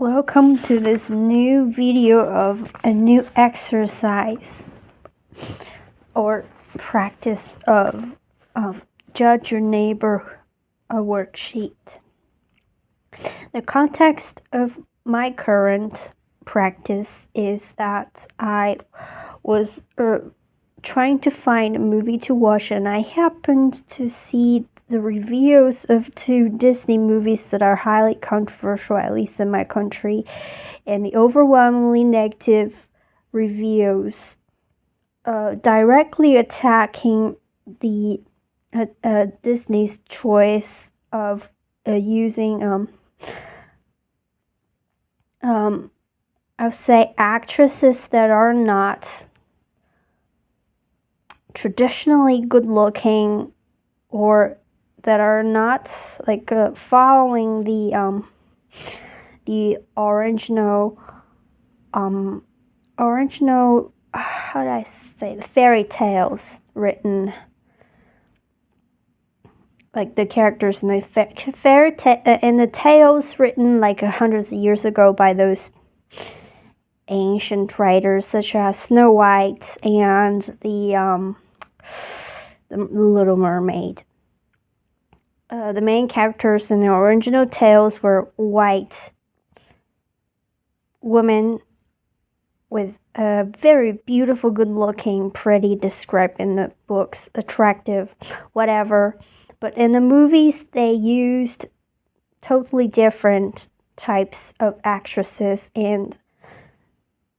Welcome to this new video of a new exercise or practice of Judge Your Neighbor a worksheet. The context of my current practice is that I was trying to find a movie to watch, and I happened to see the reviews of two Disney movies that are highly controversial, at least in my country, and the overwhelmingly negative reviews directly attacking the Disney's choice of using I would say actresses that are not traditionally good looking, or that are not following the original how do I say, the fairy tales written, like the characters in the the tales written like hundreds of years ago by those ancient writers such as Snow White and the Little Mermaid. The main characters in the original tales were white women with a very beautiful, good-looking, pretty, described in the books, attractive, whatever. But in the movies, they used totally different types of actresses, and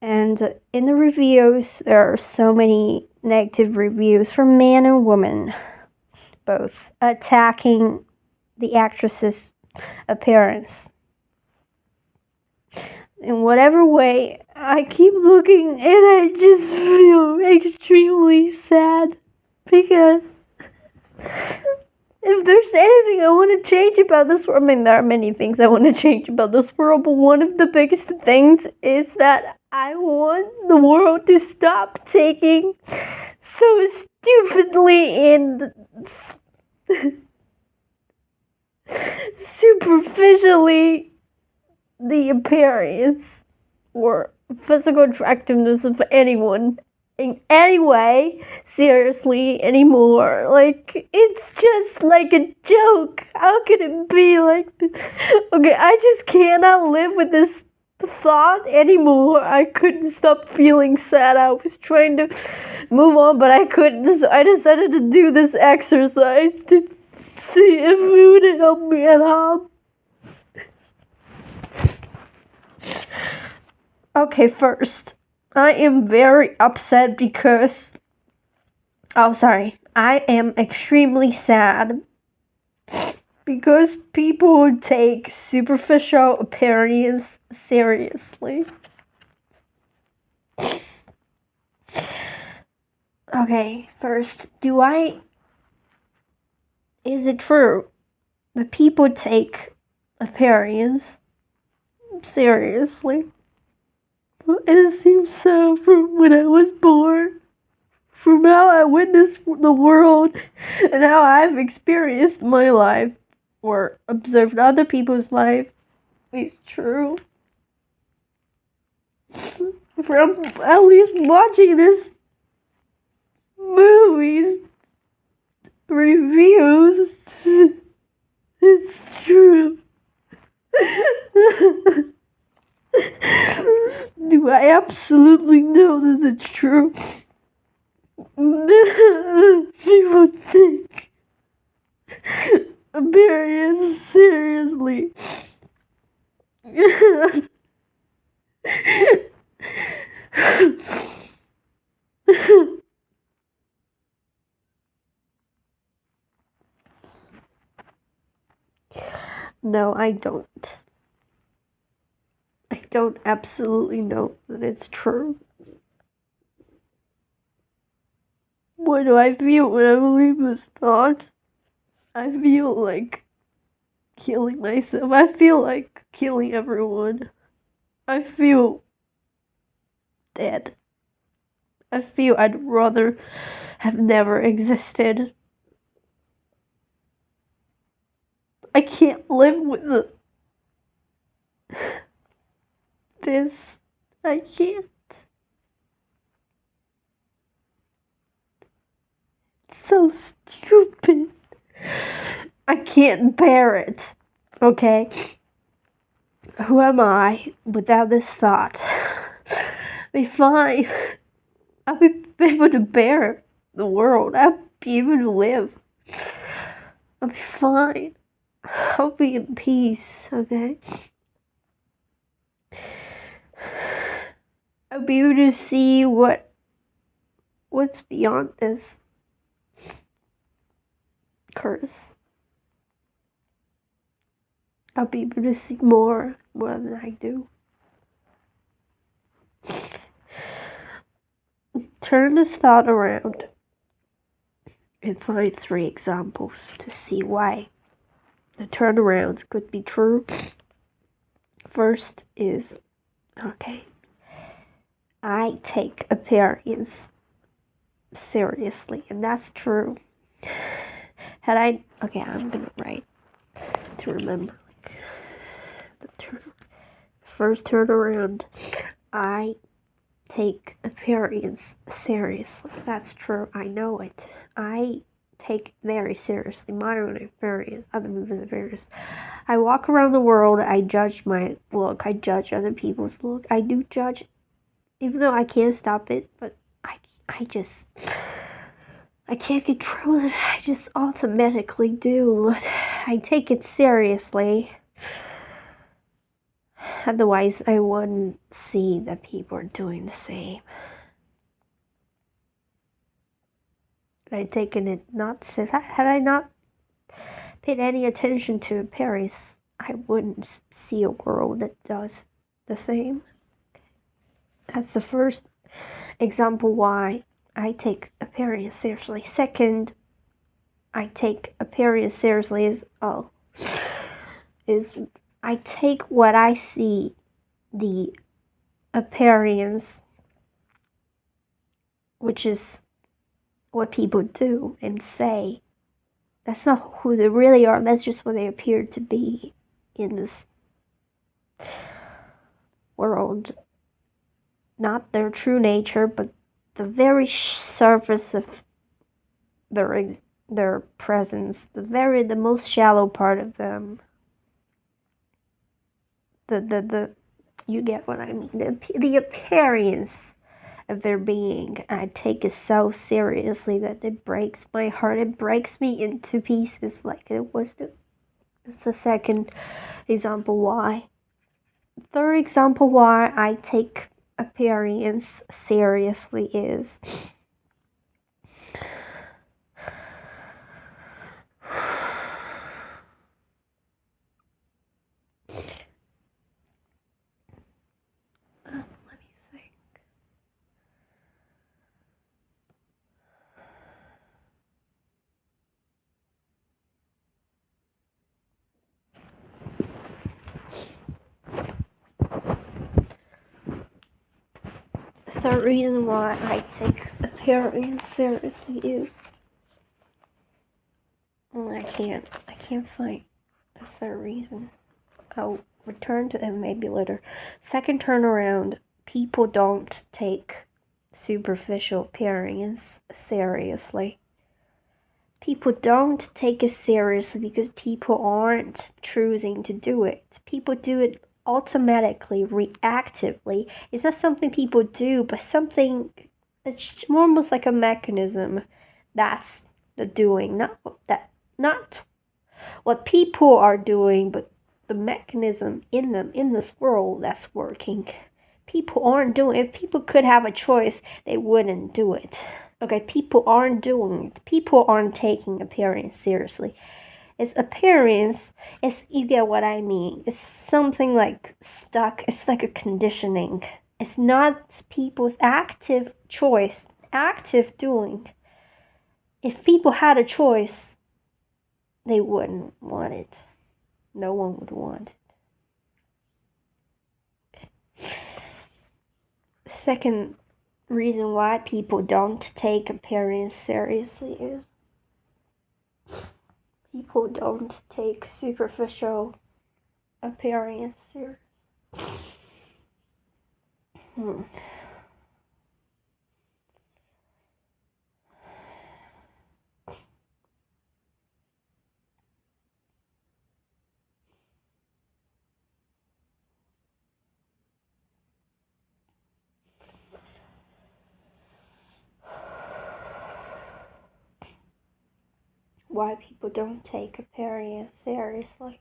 in the reviews, there are so many negative reviews from men and women, both attacking the actress's appearance. In whatever way, I keep looking and I just feel extremely sad, because if there's anything I want to change about this world, I mean, there are many things I want to change about this world, but one of the biggest things is that I want the world to stop taking so stupidly and superficially the appearance or physical attractiveness of anyone in any way seriously anymore. Like, it's just like a joke. How could it be like this? Okay, I just cannot live with this thought anymore. I couldn't stop feeling sad. I was trying to move on, but I couldn't, so I decided to do this exercise to see if it would help me at all. Okay, first, I am very upset because... I am extremely sad because people take superficial appearance seriously. Okay, first, is it true that people take appearance seriously? It seems so from when I was born, from how I witnessed the world, and how I've experienced my life or observed other people's life. It's true. From at least watching this movies reviews, it's true. Do I absolutely know that it's true? People take appearance seriously. No, I don't. I don't absolutely know that it's true. What do I feel when I believe this thought? I feel like killing myself. I feel like killing everyone. I feel dead. I feel I'd rather have never existed. I can't live with this. I can't. It's so stupid. I can't bear it. Okay? Who am I without this thought? Be fine. I'll be able to bear the world. I'll be able to live. I'll be fine. I'll be in peace, okay? I'll be able to see what's beyond this curse. I'll be able to see more than I do. Turn this thought around and find 3 examples to see why the turnarounds could be true. First is, okay, I take appearance seriously, and that's true. I'm gonna write to remember. First turnaround, I take appearance seriously. That's true. I know it. I take very seriously my own appearance, other people's appearance. I walk around the world. I judge my look. I judge other people's look. I do judge, even though I can't stop it. But I can't control it. I just automatically do. I take it seriously. Otherwise, I wouldn't see that people are doing the same. Had I taken it had I not paid any attention to appearance, I wouldn't see a world that does the same. That's the first example why I take appearance seriously. Second, I take appearance seriously is I take what I see, the appearance, which is what people do and say. That's not who they really are. That's just what they appear to be in this world. Not their true nature, but the very surface of their presence, the most shallow part of them. You get what I mean. The appearance of their being. I take it so seriously that it breaks my heart. It breaks me into pieces like it was. It's the second example why. Third example why I take appearance seriously is the third reason why I take appearance seriously is I can't find a third reason. I'll return to it maybe later. Second turnaround, people don't take superficial appearance seriously. People don't take it seriously because people aren't choosing to do it. People do it automatically, reactively. It's not something people do, but something that's almost like a mechanism. That's the doing, not what people are doing, but the mechanism in them, in this world, that's working. People aren't doing it. If people could have a choice, they wouldn't do it. Okay, people aren't doing it. People aren't taking appearance seriously. It's appearance, you get what I mean. It's something like stuck. It's like a conditioning. It's not people's active choice, active doing. If people had a choice, they wouldn't want it. No one would want it. Okay. Second reason why people don't take appearance seriously is people don't take superficial appearance seriously. Why people don't take appearance seriously.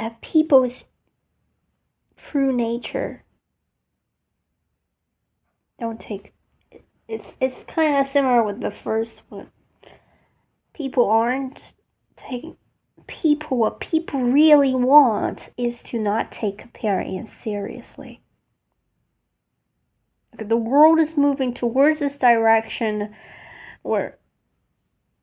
Like, people's true nature don't take. It's kind of similar with the first one. People aren't taking. What people really want is to not take appearance seriously. The world is moving towards this direction where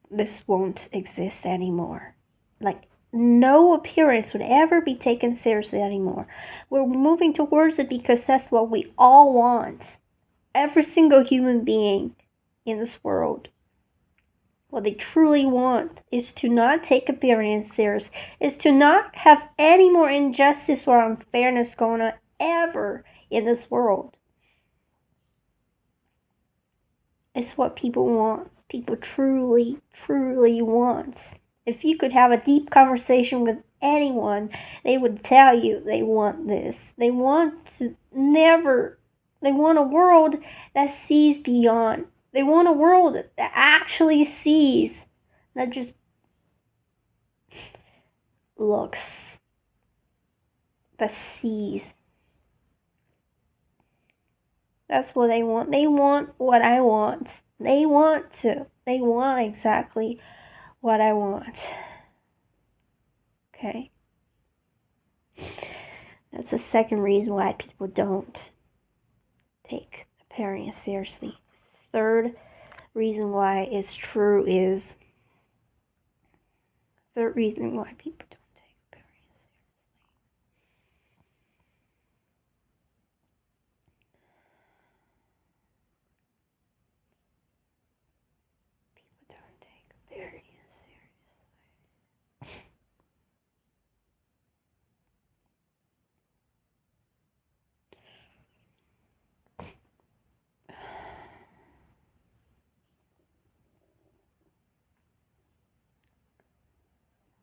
this won't exist anymore. Like, no appearance would ever be taken seriously anymore. We're moving towards it because that's what we all want. Every single human being in this world. What they truly want is to not take appearance serious, is to not have any more injustice or unfairness going on ever in this world. It's what people want. People truly, truly want. If you could have a deep conversation with anyone, they would tell you they want this. They want a world that sees beyond. They want a world that actually sees, not just looks, but sees. That's what they want. They want what I want. They want exactly what I want. Okay? That's the second reason why people don't take appearance seriously. Third reason why it's true is third reason why people don't take appearance seriously. People don't take appearance seriously.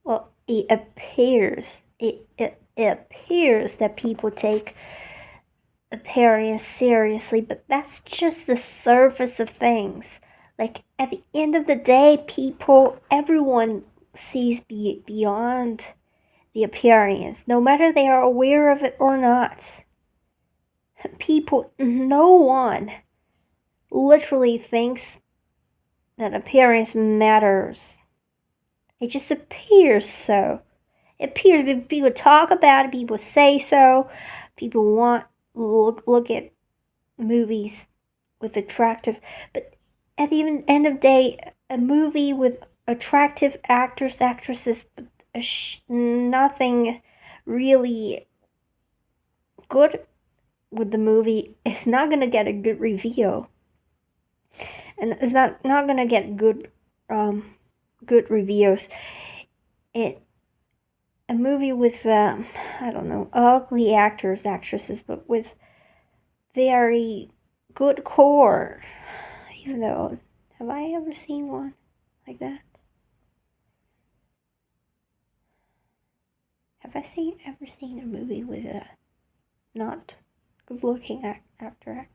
Well, it appears that people take appearance seriously, but that's just the surface of things. Like, at the end of the day, everyone sees beyond the appearance, no matter they are aware of it or not. No one literally thinks that appearance matters. It just appears so. It appears people talk about it, people say so, people look at movies with attractive, but at the end of the day, a movie with attractive actresses, but nothing really good with the movie is not gonna get a good review, and it's not gonna get good reviews. A movie with I don't know, ugly actresses, but with very good core. Even though, have I ever seen one like that? Have I ever seen a movie with a not good-looking actress?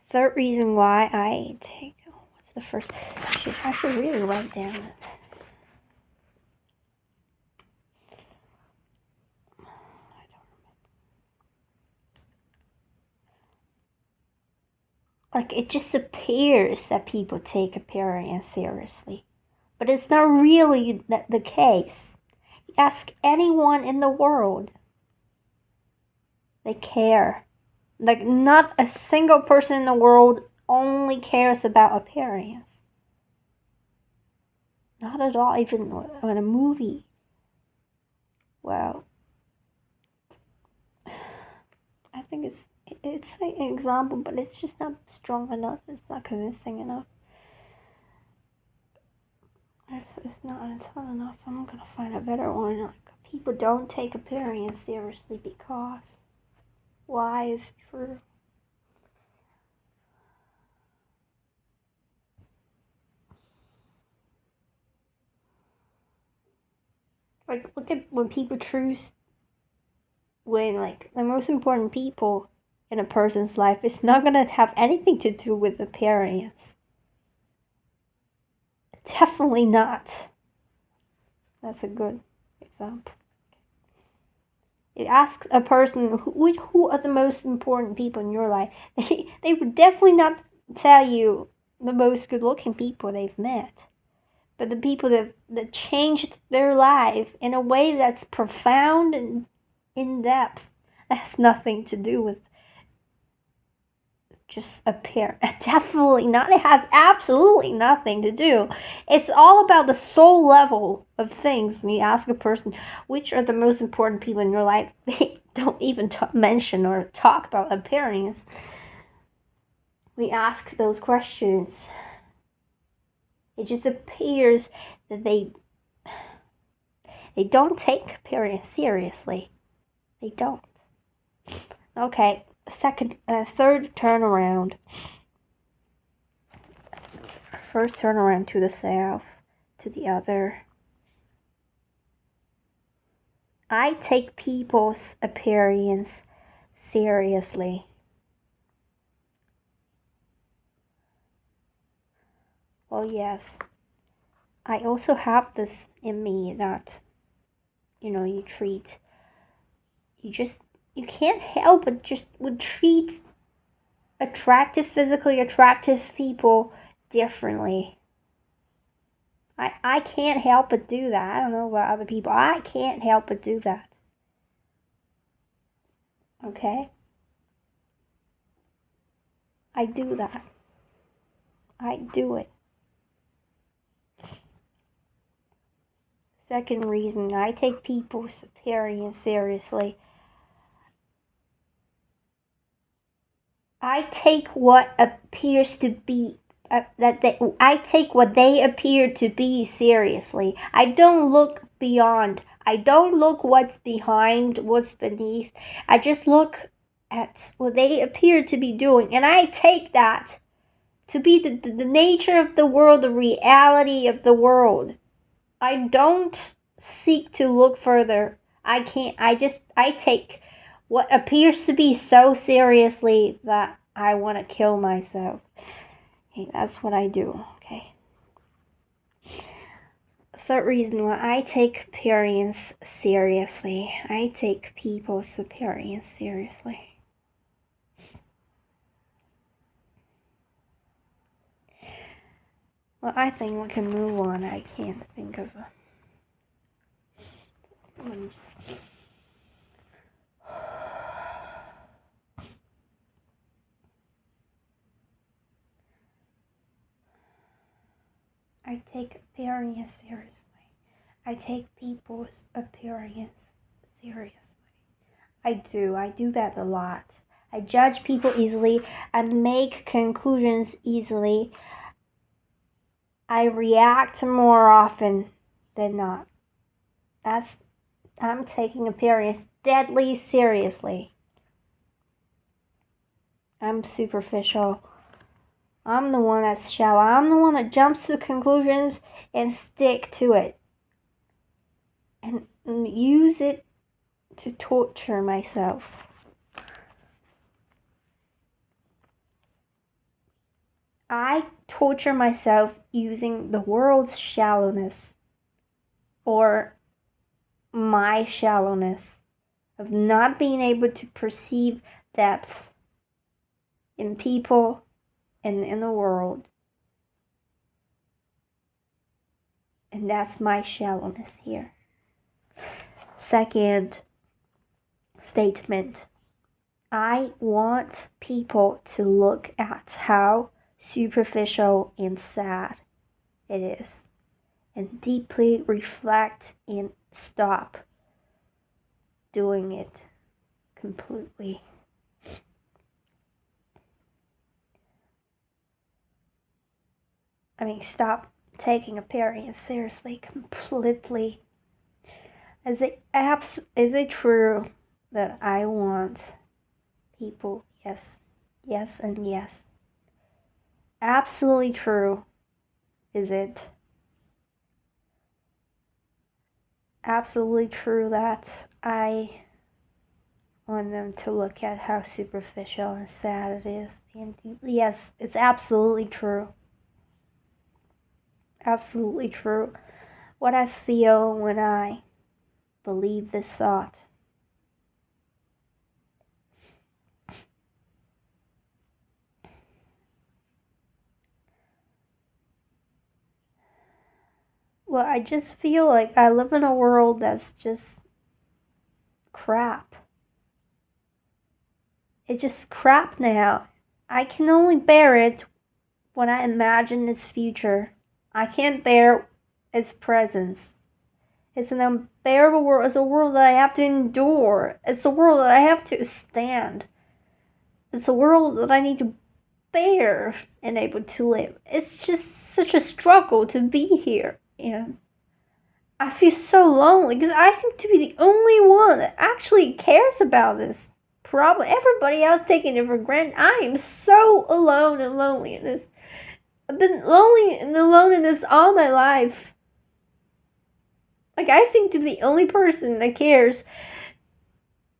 Third reason why I take. What's the first? I should really write down. like, it just appears that people take appearance seriously. But it's not really the case. Ask anyone in the world. They care. Like, not a single person in the world only cares about appearance. Not at all, even in a movie. Well, I think it's an example, but it's just not strong enough. It's not convincing enough. It's not enough. I'm gonna find a better one. Like, people don't take appearance seriously because why is true. Like, look at when people choose, when, like, the most important people in a person's life, it's not gonna have anything to do with appearance. Definitely not. That's a good example. You ask a person who are the most important people in your life, they would definitely not tell you the most good-looking people they've met, but the people that changed their life in a way that's profound and in-depth. That has nothing to do with just appear. Definitely not. It has absolutely nothing to do. It's all about the soul level of things. When you ask a person which are the most important people in your life, they don't even mention or talk about appearance. We ask those questions. It just appears that they don't take appearance seriously. They don't. Okay, third turnaround. First turnaround to the south, to the other. I take people's appearance seriously. Well, yes. I also have this in me that, you can't help but just would treat physically attractive people differently. I can't help but do that. I don't know about other people. I can't help but do that. Okay? I do that. I do it. Second reason, I take people's appearance seriously. I take what appears to be I take what they appear to be seriously. I don't look beyond. I don't look what's behind, what's beneath. I just look at what they appear to be doing, and I take that to be the nature of the world, the reality of the world. I don't seek to look further. I take what appears to be so seriously that I want to kill myself. Okay, that's what I do, okay? Third reason why I take appearance seriously. I take people's appearance seriously. Well, I think we can move on. I can't think of a... I take appearance seriously. I take people's appearance seriously. I do that a lot. I judge people easily. I make conclusions easily. I react more often than not. I'm taking appearance deadly seriously. I'm superficial. I'm the one that's shallow. I'm the one that jumps to conclusions and stick to it. And use it to torture myself. I torture myself using the world's shallowness or my shallowness of not being able to perceive depth in people and in the world. And that's my shallowness here. Second statement. I want people to look at how superficial and sad it is, and deeply reflect and stop doing it completely. Stop taking appearance seriously completely. Is it true that I want people? Yes, yes, and yes. Absolutely true. Is it absolutely true that I want them to look at how superficial and sad it is? And yes, it's absolutely true. Absolutely true. What I feel when I believe this thought. Well, I just feel like I live in a world that's just crap. It's just crap now. I can only bear it when I imagine its future. I can't bear its presence. It's an unbearable world. It's a world that I have to endure. It's a world that I have to stand. It's a world that I need to bear and able to live. It's just such a struggle to be here. And I feel so lonely because I seem to be the only one that actually cares about this problem. Everybody else taking it for granted. I am so alone and lonely in this. I've been lonely and alone in this all my life. Like, I seem to be the only person that cares,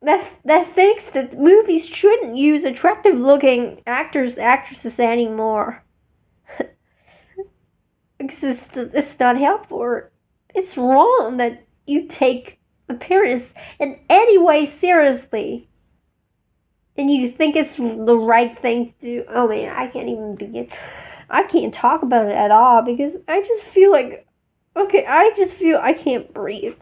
that thinks that movies shouldn't use attractive looking actresses anymore. Because it's not helpful. It's wrong that you take appearance in any way seriously. And you think it's the right thing to do. Oh man, I can't even begin. I can't talk about it at all because I just feel like, okay, I just feel I can't breathe.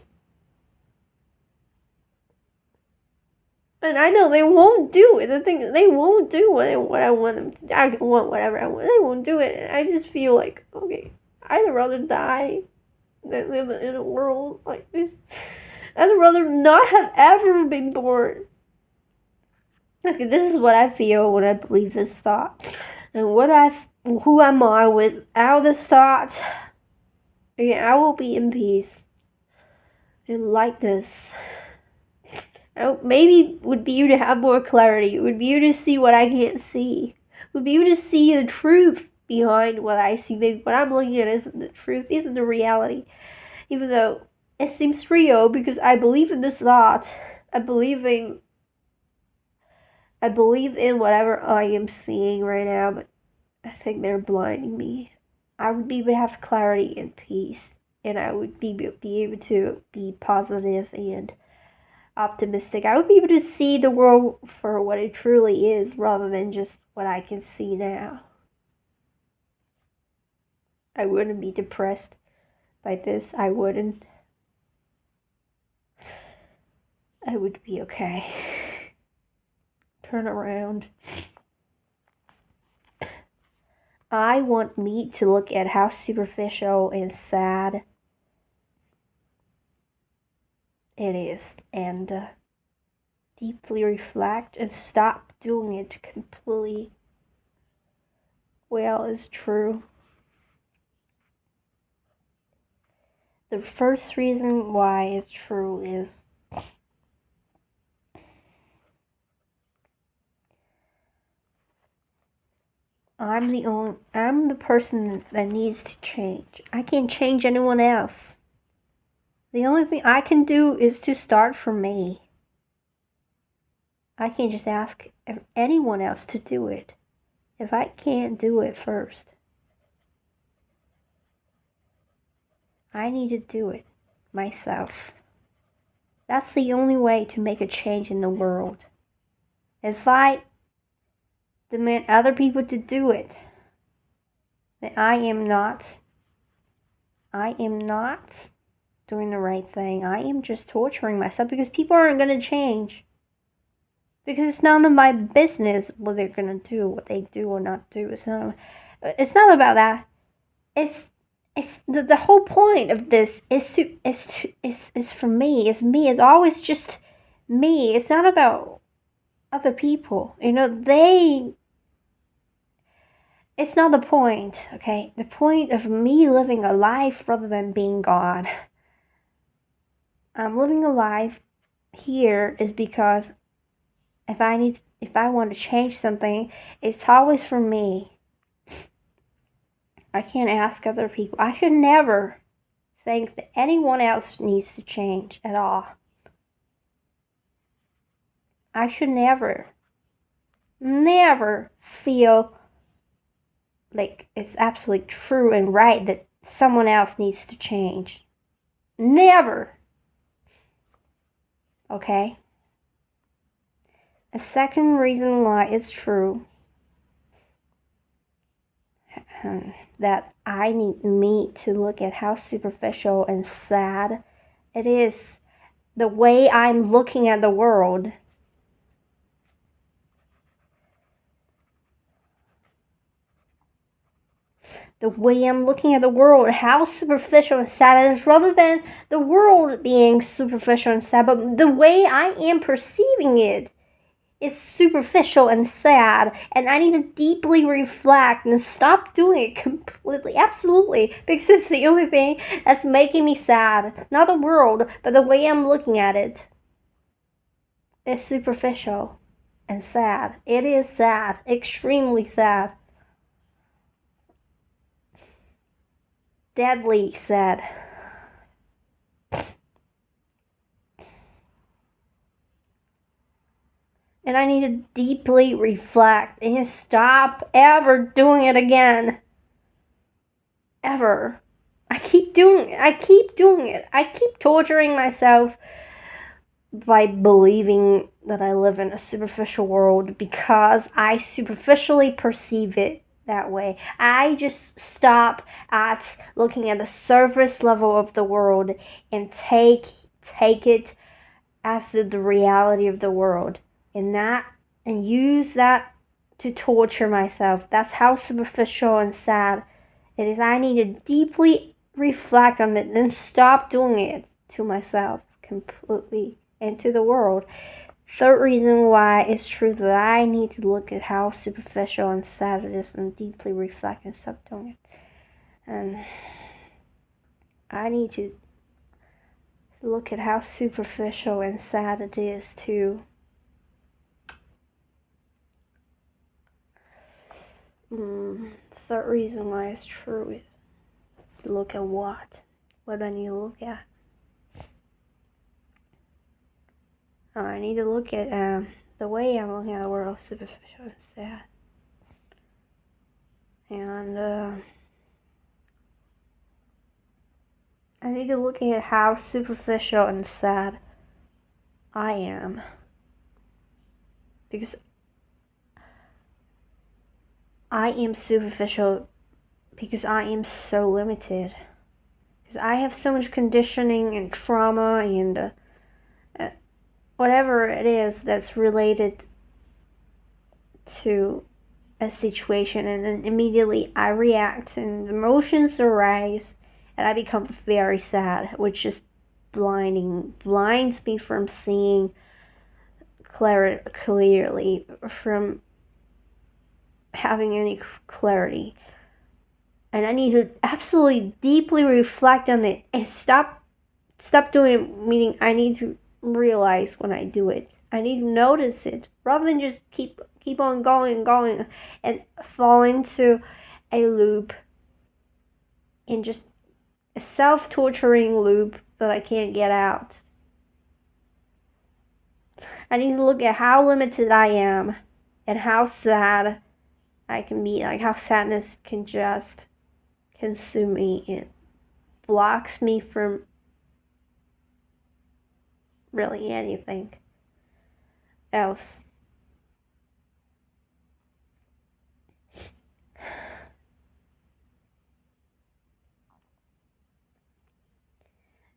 And I know they won't do it. The thing is, they won't do what I want them to do. I want whatever I want. They won't do it. And I just feel like, okay, I'd rather die than live in a world like this. I'd rather not have ever been born. Okay, this is what I feel when I believe this thought. And who am I without this thought? Again, I will be in peace. And like this. Maybe would be you to have more clarity. It would be you to see what I can't see. It would be you to see the truth behind what I see. Maybe what I'm looking at isn't the truth, isn't the reality. Even though it seems real because I believe in this thought. I believe in whatever I am seeing right now, but I think they're blinding me. I would be able to have clarity and peace, and I would be able to be positive and optimistic. I would be able to see the world for what it truly is rather than just what I can see now. I wouldn't be depressed by this. I wouldn't. I would be okay. Turn around. I want me to look at how superficial and sad it is and deeply reflect and stop doing it completely. Well, it's true. The first reason why it's true is I'm the person that needs to change. I can't change anyone else. The only thing I can do is to start from me. I can't just ask anyone else to do it if I can't do it first. I need to do it myself. That's the only way to make a change in the world. If I demand other people to do it, that I am not doing the right thing. I am just torturing myself because people aren't going to change. Because it's none of my business what they're going to do, what they do or not do. It's not about that. It's the whole point of this is for me. It's me. It's always just me. It's not about other people. It's not the point, okay? The point of me living a life rather than being God. I'm living a life here is because if I want to change something, it's always for me. I can't ask other people. I should never think that anyone else needs to change at all. I should never feel like it's absolutely true and right that someone else needs to change. Never. Okay? A second reason why it's true that I need me to look at how superficial and sad it is, the way I'm looking at the world. The way I'm looking at the world, how superficial and sad it is, rather than the world being superficial and sad, but the way I am perceiving it is superficial and sad, and I need to deeply reflect and stop doing it completely, absolutely, because it's the only thing that's making me sad. Not the world, but the way I'm looking at it. It's superficial and sad. It is sad, extremely sad. Deadly sad. And I need to deeply reflect and stop ever doing it again. Ever. I keep doing it. I keep torturing myself by believing that I live in a superficial world because I superficially perceive it that way. I just stop at looking at the surface level of the world and take it as the reality of the world. And use that to torture myself. That's how superficial and sad it is. I need to deeply reflect on it and stop doing it to myself completely and to the world. Third reason why it's true that I need to look at how superficial and sad it is and deeply reflect and stop doing it. And I need to look at how superficial and sad it is to third reason why it's true is to look at what I need to look at. I need to look at the way I'm looking at the world, superficial and sad. And I need to look at how superficial and sad I am. Because I am superficial because I am so limited. Because I have so much conditioning and trauma and whatever it is that's related to a situation, and then immediately I react and emotions arise and I become very sad, which just blinds me from seeing clearly, from having any clarity. And I need to absolutely deeply reflect on it and stop doing it, meaning I need to realize when I do it. I need to notice it rather than just keep on going and fall into a loop, in just a self-torturing loop that I can't get out. I need to look at how limited I am and how sad I can be, like how sadness can just consume me. It blocks me from really anything else.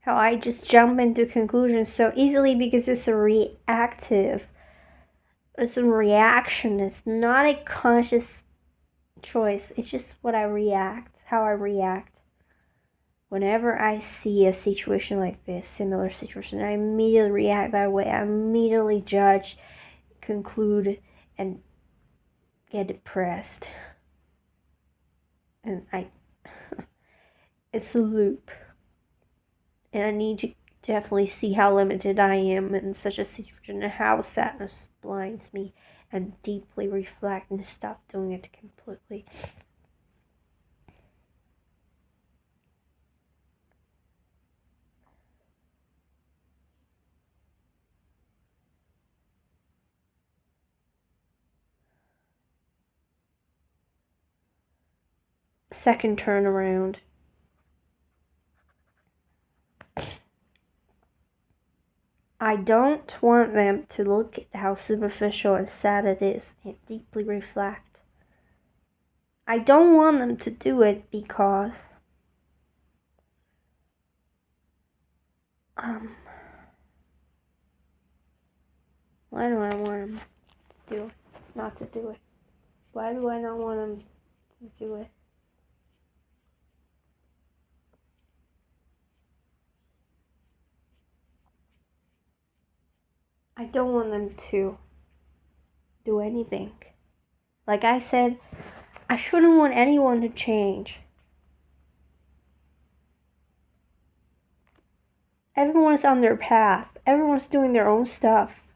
how I just jump into conclusions so easily because it's a reactive. It's a reaction. It's not a conscious choice. It's just how I react. Whenever I see a situation like this, similar situation, I immediately react that way. I immediately judge, conclude, and get depressed. And it's a loop. And I need to definitely see how limited I am in such a situation and how sadness blinds me, and deeply reflect and stop doing it completely. Second turnaround. I don't want them to look at how superficial and sad it is and deeply reflect. I don't want them to do it because why do I want them to do it? Not to do it. Why do I not want them to do it? I don't want them to do anything. Like I said, I shouldn't want anyone to change. Everyone's on their path. Everyone's doing their own stuff.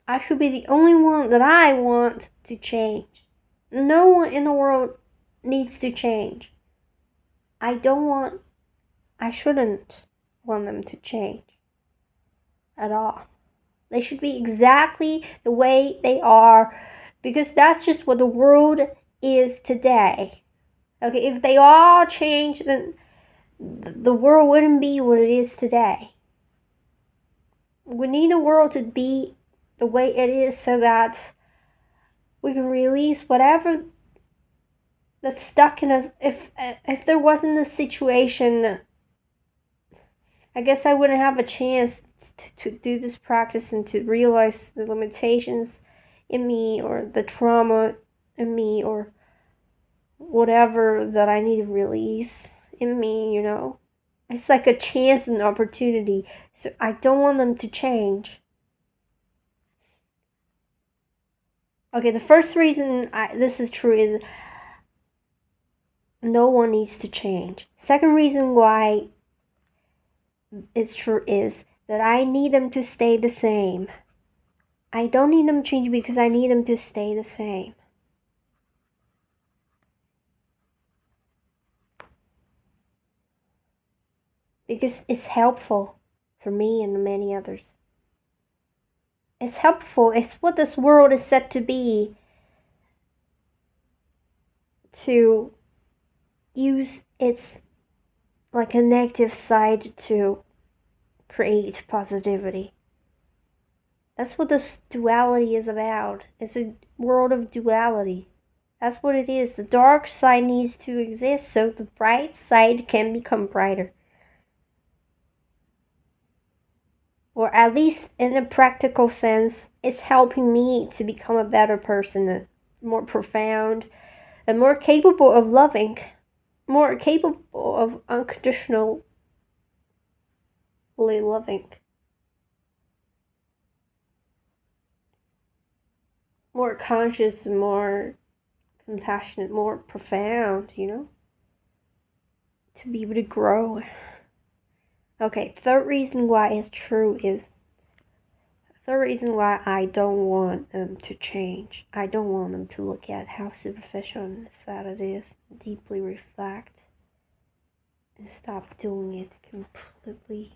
I should be the only one that I want to change. No one in the world needs to change. I shouldn't want them to change at all. They should be exactly the way they are, because that's just what the world is today. Okay, if they all change, then the world wouldn't be what it is today. We need the world to be the way it is so that we can release whatever that's stuck in us. If there wasn't a situation, I guess I wouldn't have a chance to do this practice and to realize the limitations in me, or the trauma in me, or whatever that I need to release in me, you know. It's like a chance and opportunity. So I don't want them to change. Okay, the first reason this is true is no one needs to change. Second reason why it's true is that I need them to stay the same. I don't need them to change because I need them to stay the same. Because it's helpful for me and many others. It's helpful. It's what this world is set to be. To use its like a negative side to create positivity. That's what this duality is about. It's a world of duality. That's what it is. The dark side needs to exist so the bright side can become brighter. Or at least in a practical sense, it's helping me to become a better person, more profound, and more capable of loving, more capable of unconditionally loving. More conscious, more compassionate, more profound, you know? To be able to grow. Okay, third reason why it's true is, third reason why I don't want them to change. I don't want them to look at how superficial and sad it is, deeply reflect, and stop doing it completely.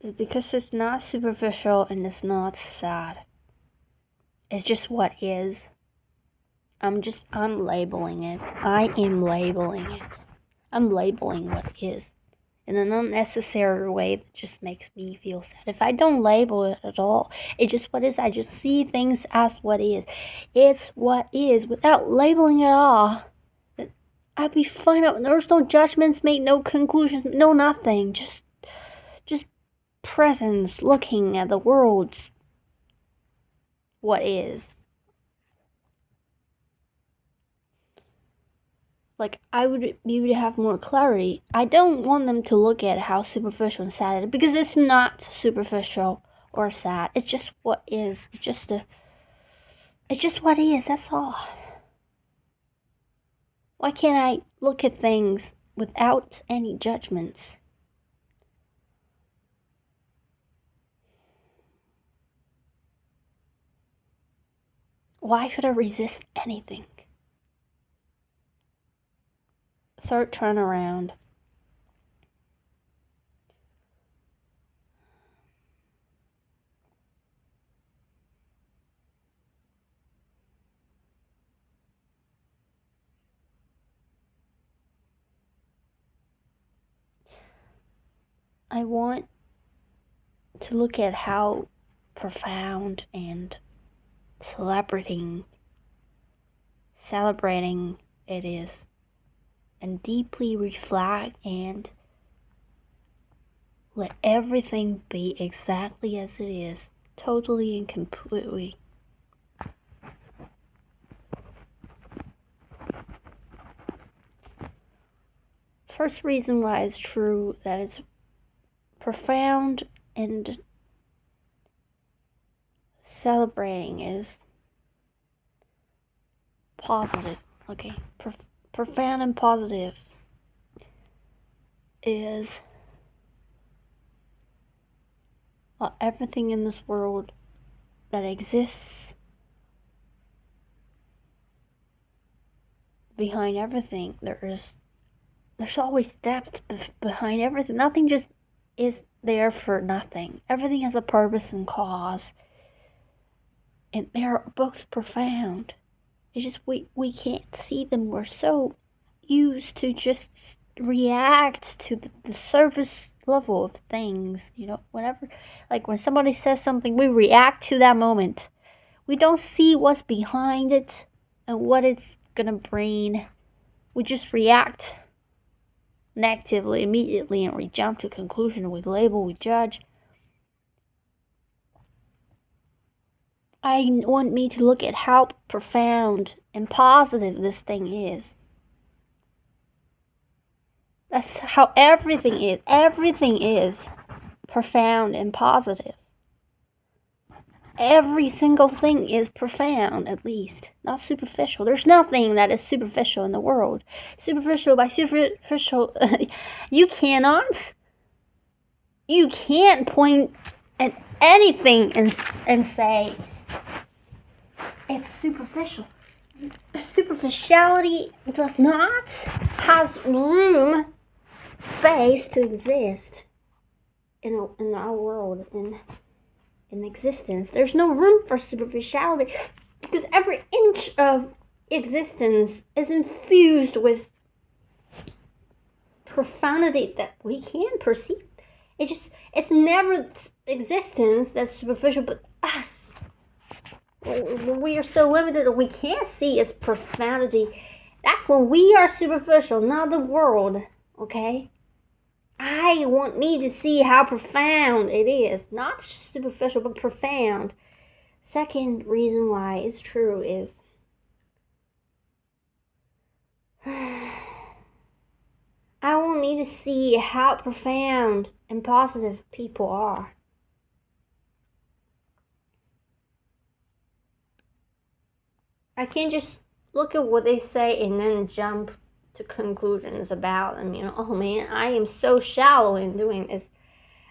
is because it's not superficial and it's not sad. It's just what is. I'm labeling it. I am labeling it. I'm labeling what is in an unnecessary way that just makes me feel sad. If I don't label it at all, it's just what is. I just see things as what is. It's what is without labeling it all. I'd be fine. There's no judgments made, no conclusions, no nothing. Just presence, looking at the world's what is. Like, I would have more clarity. I don't want them to look at how superficial and sad it is, because it's not superficial or sad. It's just what is. It's just what is. That's all. Why can't I look at things without any judgments? Why should I resist anything? Third turnaround. I want to look at how profound and celebrating it is, and deeply reflect and let everything be exactly as it is, totally and completely. First reason why it's true that it's profound and celebrating is positive. Okay, profound and positive is everything in this world that exists. Behind everything, there's always depth behind everything. Nothing just is there for nothing. Everything has a purpose and cause, and they're both profound. It's just we can't see them. We're so used to just react to the surface level of things, whenever, like when somebody says something, we react to that moment. We don't see what's behind it and what it's gonna bring. We just react negatively immediately, and we jump to a conclusion, we label, we judge. I want me to look at how profound and positive this thing is. That's how everything is. Everything is profound and positive. Every single thing is profound, at least. Not superficial. There's nothing that is superficial in the world. Superficial by superficial, you can't point at anything and say it's superficial. Superficiality does not has room, space to exist in our world, in existence. There's no room for superficiality, because every inch of existence is infused with profundity that we can perceive. It's never existence that's superficial, but us. We are so limited that we can't see its profundity. That's when we are superficial, not the world, okay? I want me to see how profound it is. Not superficial, but profound. Second reason why it's true is I want me to see how profound and positive people are. I can't just look at what they say and then jump to conclusions about them. Oh man, I am so shallow in doing this.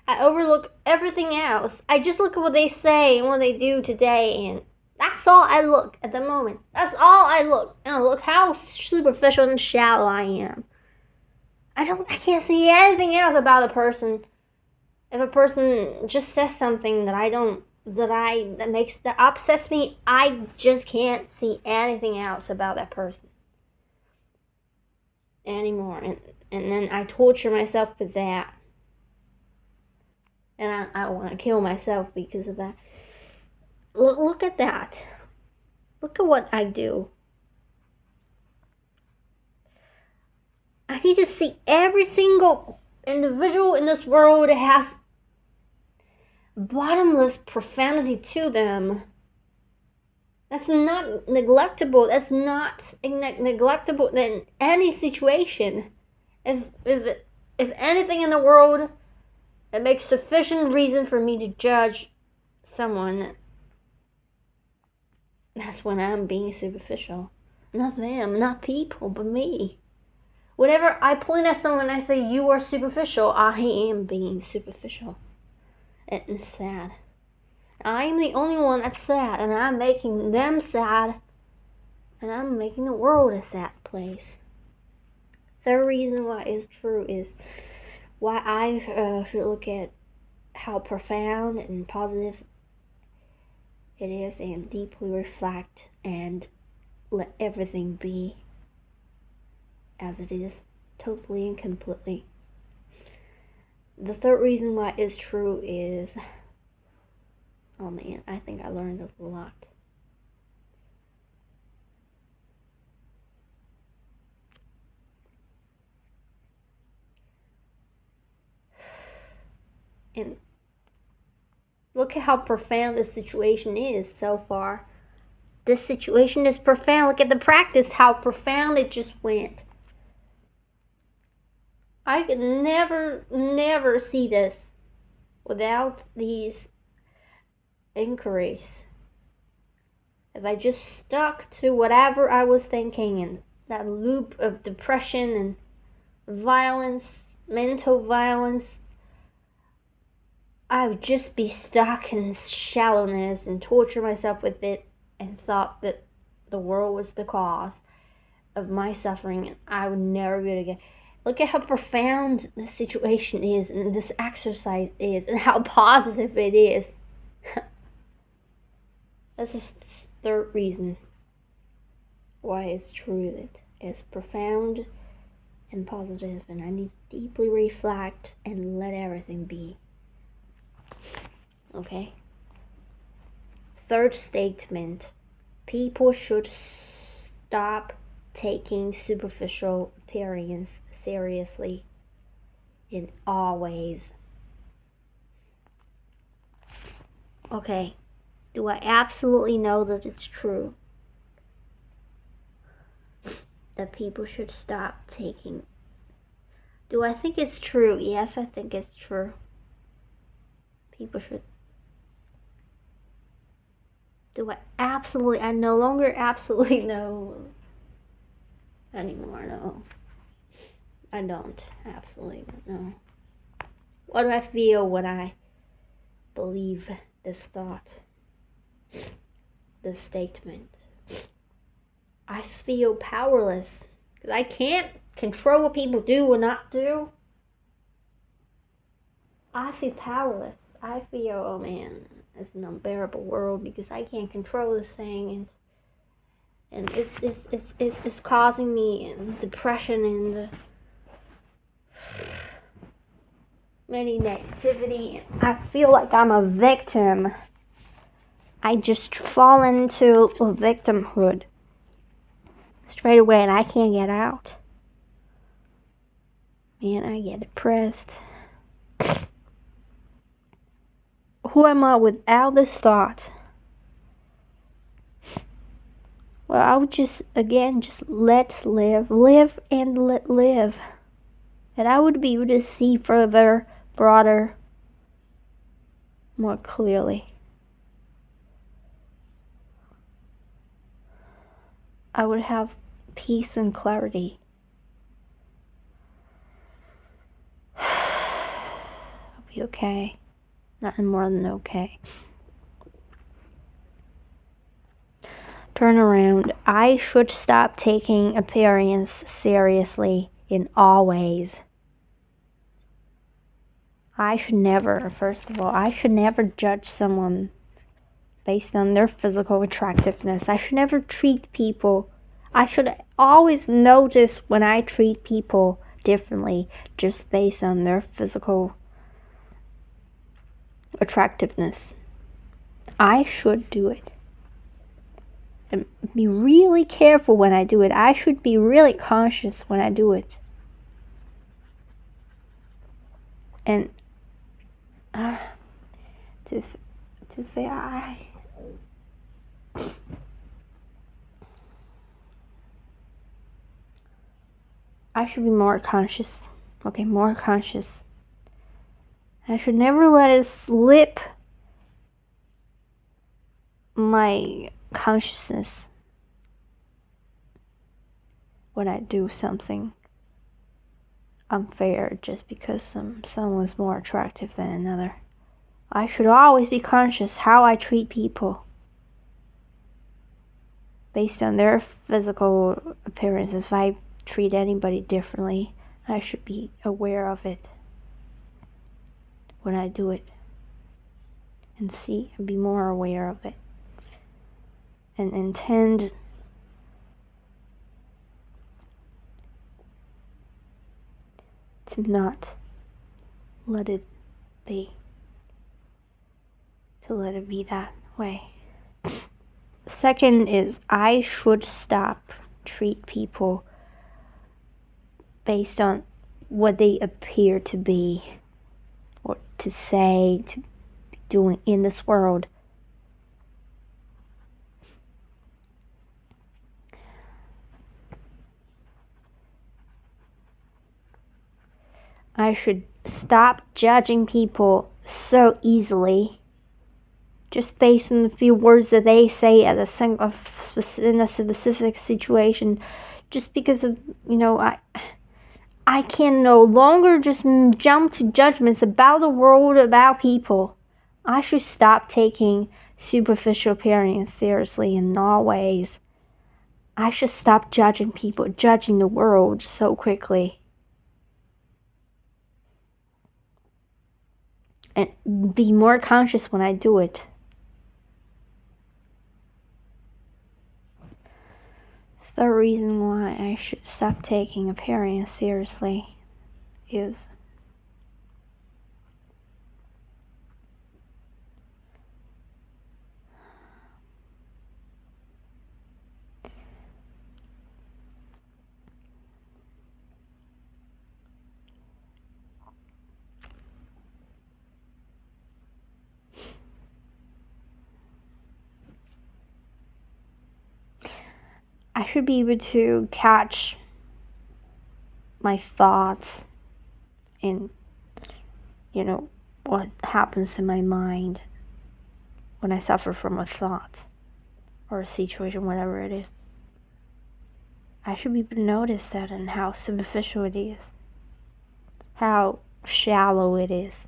I overlook everything else. I just look at what they say and what they do today, and that's all I look at the moment. That's all I look. And look how superficial and shallow I am. I can't see anything else about a person If a person just says something that upsets me, I just can't see anything else about that person anymore. And then I torture myself with that. And I want to kill myself because of that. Look at that. Look at what I do. I need to see every single individual in this world has bottomless profanity to them. That's not neglectable. That's not neglectable in any situation. If anything in the world, it makes sufficient reason for me to judge someone, that's when I'm being superficial. Not them, not people, but me. Whenever I point at someone and I say, you are superficial, I am being superficial. And it's sad. I'm the only one that's sad, and I'm making them sad, and I'm making the world a sad place. Third reason why it's true is why I should look at how profound and positive it is and deeply reflect and let everything be as it is, totally and completely. The third reason why it's true is, oh man, I think I learned a lot. And look at how profound this situation is so far. This situation is profound. Look at the practice, how profound it just went. I could never see this without these inquiries. If I just stuck to whatever I was thinking and that loop of depression and violence, mental violence, I would just be stuck in shallowness and torture myself with it and thought that the world was the cause of my suffering and I would never be able to get. Look at how profound the situation is and this exercise is and how positive it is. That's the third reason why it's true that it's profound and positive, and I need to deeply reflect and let everything be. Okay? Third statement. People should stop taking superficial appearance seriously in all ways. Okay, do I absolutely know that it's true? That people should stop taking. Do I think it's true? Yes, I think it's true. People should. Do I no longer absolutely know anymore, no. I don't absolutely know. What do I feel when I believe this thought, this statement? I feel powerless because I can't control what people do or not do. I feel powerless. I feel, oh man, it's an unbearable world because I can't control this thing, and it's causing me depression and many negativity. I feel like I'm a victim. I just fall into a victimhood straight away and I can't get out. Man, I get depressed. Who am I without this thought? Well, I would just let live and let live. And I would be able to see further, broader, more clearly. I would have peace and clarity. I'll be okay. Nothing more than okay. Turn around. I should stop taking appearance seriously in all ways. first of all, I should never judge someone based on their physical attractiveness. I should never treat people. I should always notice when I treat people differently just based on their physical attractiveness. I should do it. And be really careful when I do it. I should be really conscious when I do it. And to say I should be more conscious. Okay, more conscious. I should never let it slip my consciousness when I do something unfair just because someone's more attractive than another. I should always be conscious how I treat people based on their physical appearance. If I treat anybody differently, I should be aware of it when I do it and be more aware of it and intend to not let it be. To let it be that way. Second is I should stop treat people based on what they appear to be or to say, to be doing in this world. I should stop judging people so easily just based on a few words that they say in a specific situation, just because of, I can no longer just jump to judgments about the world, about people. I should stop taking superficial appearance seriously in all ways. I should stop judging people, judging the world so quickly. And be more conscious when I do it. The reason why I should stop taking appearance seriously is I should be able to catch my thoughts and, what happens in my mind when I suffer from a thought or a situation, whatever it is. I should be able to notice that and how superficial it is, how shallow it is.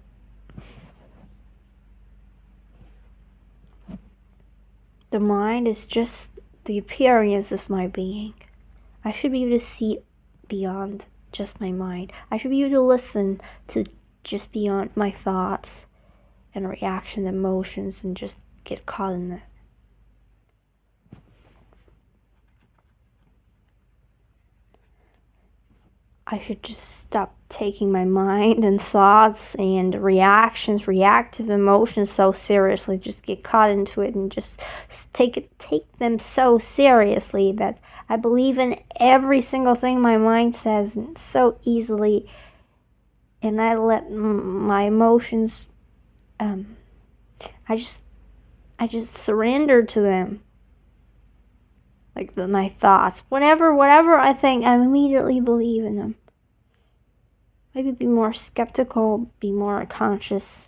The mind is just the appearance of my being. I should be able to see beyond just my mind. I should be able to listen to just beyond my thoughts and reactions, emotions, and just get caught in that. I should just stop taking my mind and thoughts and reactions, reactive emotions so seriously. Just get caught into it and just take them so seriously that I believe in every single thing my mind says so easily, and I let my emotions. I just surrender to them. Like my thoughts, whatever I think, I immediately believe in them. Maybe be more skeptical, be more conscious.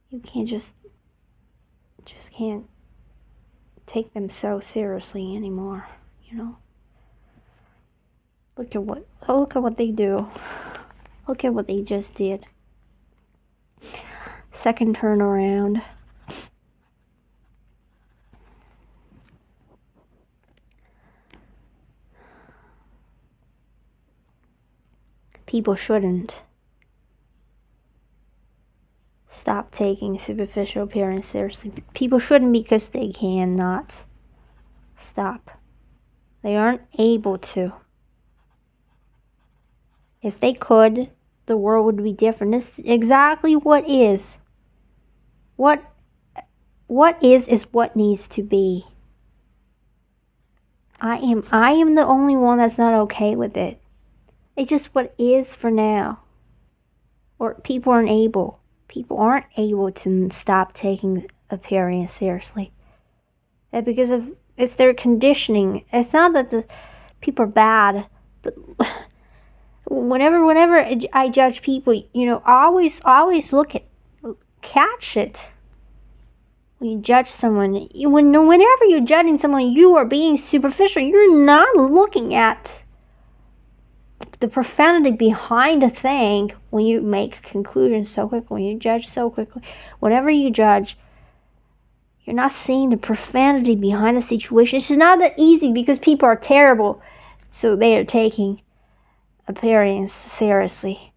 You can't just can't take them so seriously anymore, Look at what they do. Look at what they just did. Second turnaround. People shouldn't stop taking superficial appearance seriously. People shouldn't because they cannot stop. They aren't able to. If they could, the world would be different. This is exactly what is. What is what needs to be. I am the only one that's not okay with it. It's just what is for now. Or people aren't able. People aren't able to stop taking appearance seriously. And because of it's their conditioning. It's not that the people are bad, but whenever I judge people, I always catch it. When you judge someone, whenever you're judging someone, you are being superficial. You're not looking at the profanity behind a thing when you make conclusions so quickly, when you judge so quickly. Whenever you judge, you're not seeing the profanity behind the situation. It's not that easy because people are terrible, so they are taking appearance seriously.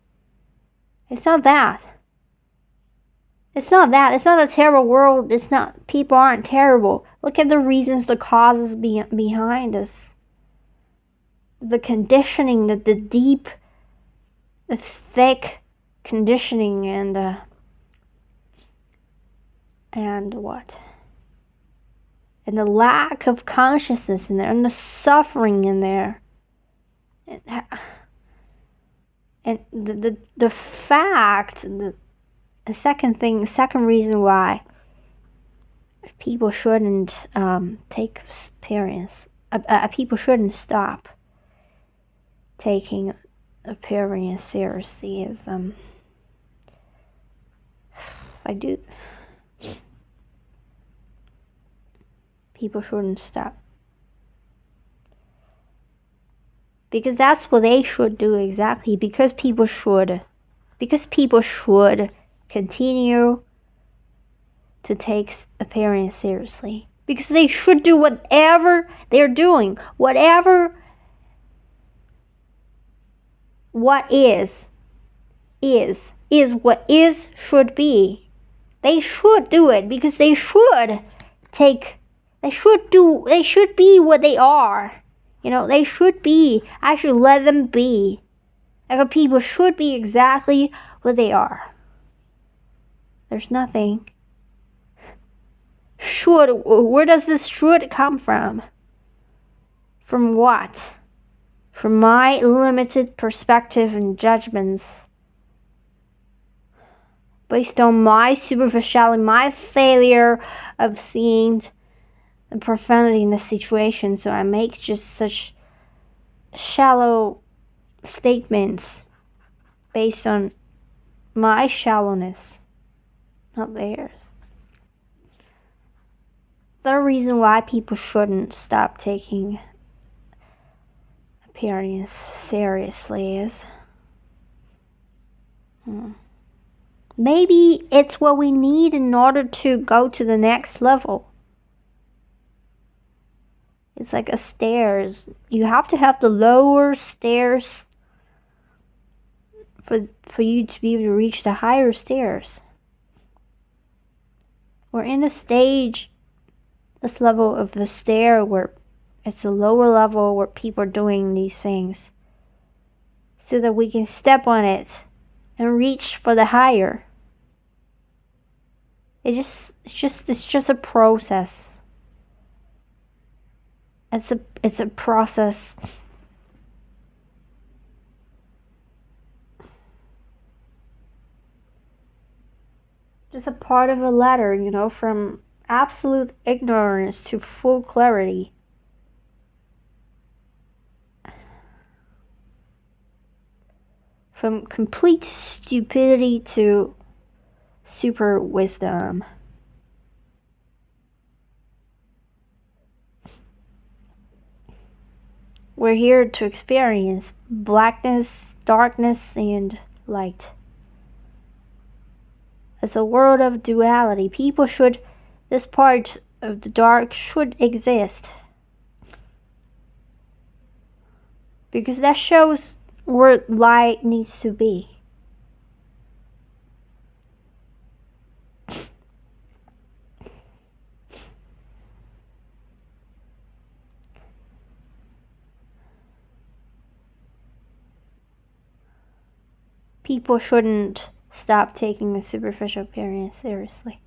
It's not that. It's not that. It's not a terrible world. It's not. People aren't terrible. Look at the reasons, the causes behind us. The conditioning, the deep, the thick conditioning, and what? And the lack of consciousness in there, and the suffering in there, and the fact, the second reason why people shouldn't take appearance, people shouldn't stop taking appearance seriously is people shouldn't stop. Because that's what they should do exactly. Because people should continue to take appearance seriously. Because they should do whatever they're doing. What is what is should be. They should do it because they should be what they are. They should be. I should let them be. Like people should be exactly what they are. There's nothing. Should, where does this should come from? From what? From my limited perspective and judgments. Based on my superficiality, my failure of seeing the profanity in the situation. So I make just such shallow statements based on my shallowness, not theirs. The reason why people shouldn't stop taking appearance seriously is maybe it's what we need in order to go to the next level. It's like a stairs. You have to have the lower stairs for you to be able to reach the higher stairs. We're in a stage, this level of the stair, where it's a lower level where people are doing these things so that we can step on it and reach for the higher. It's just a process. It's a process. Just a part of a ladder, from absolute ignorance to full clarity. From complete stupidity to super wisdom. We're here to experience blackness, darkness, and light. It's a world of duality. This part of the dark should exist. Because that shows where light needs to be. people shouldn't stop taking a superficial appearance seriously.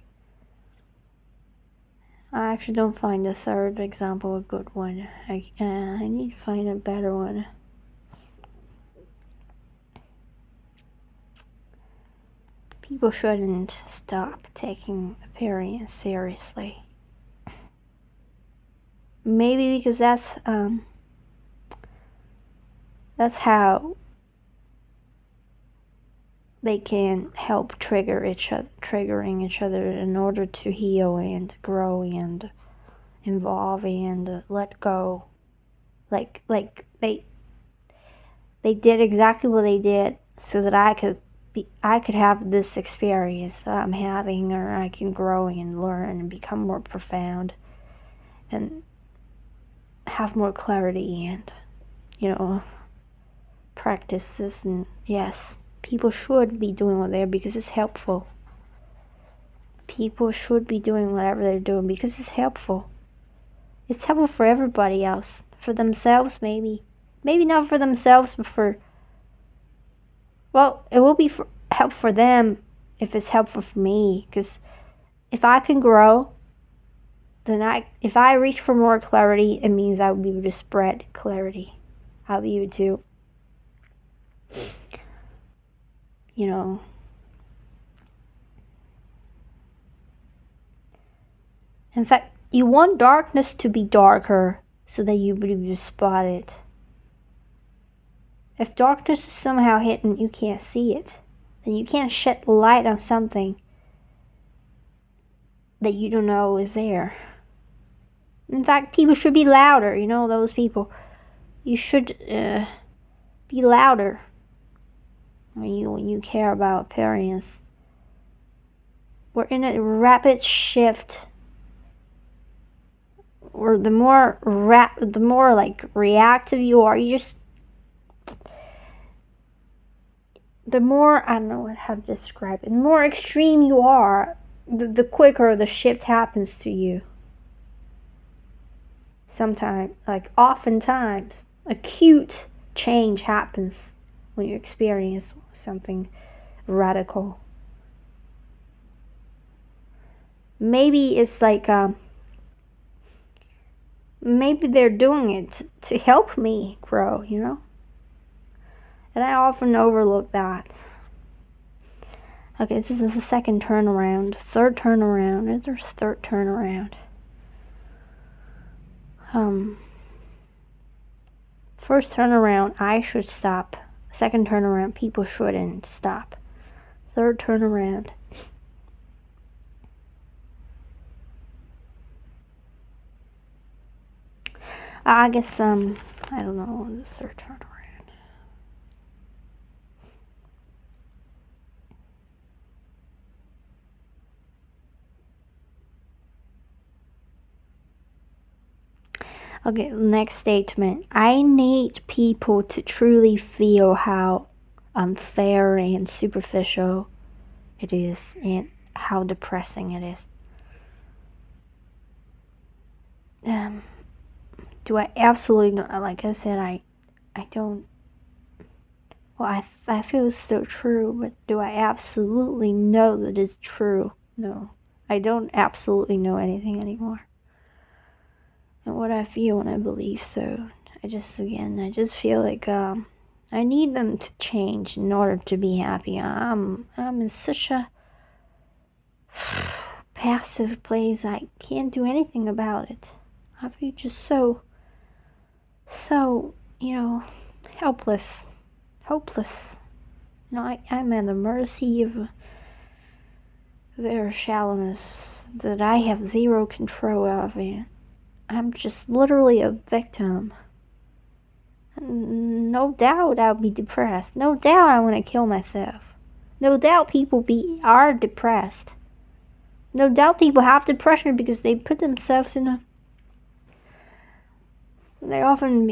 I actually don't find the third example a good one. I need to find a better one. People shouldn't stop taking appearance seriously. Maybe because that's how they can help triggering each other in order to heal and grow and evolve and let go. Like they did exactly what they did so that I could have this experience that I'm having, or I can grow and learn and become more profound and have more clarity and, practice this. And yes, people should be doing what they're because it's helpful. People should be doing whatever they're doing because it's helpful. It's helpful for everybody else. For themselves, maybe. Maybe not for themselves, but it will be help for them if it's helpful for me. Because if I can grow, then if I reach for more clarity, it means I will be able to spread clarity. I'll be able to, in fact, you want darkness to be darker so that you will be able to spot it. If darkness is somehow hidden, you can't see it. Then you can't shed light on something that you don't know is there. In fact, people should be louder, those people. You should be louder when you care about appearance. We're in a rapid shift where the more reactive you are, the more, I don't know how to describe it, the more extreme you are, the quicker the shift happens to you. Oftentimes, acute change happens when you experience something radical. Maybe it's maybe they're doing it to help me grow, And I often overlook that. Okay, this is the second turnaround. Third turnaround. Is there a third turnaround? First turnaround, I should stop. Second turnaround, people shouldn't stop. Third turnaround. I guess, I don't know, the third turnaround. Okay, next statement. I need people to truly feel how unfair and superficial it is and how depressing it is. Do I absolutely know? Like I said, I don't. Well, I feel it's so true, but do I absolutely know that it's true? No, I don't absolutely know anything anymore. And what I feel and I believe, so I just feel like I need them to change in order to be happy. I'm in such a passive place. I can't do anything about it. I feel just so helpless, hopeless. I'm at the mercy of their shallowness that I have zero control of, and I'm just literally a victim. No doubt I'll be depressed. No doubt I want to kill myself. No doubt people are depressed. No doubt people have depression because they put themselves they often,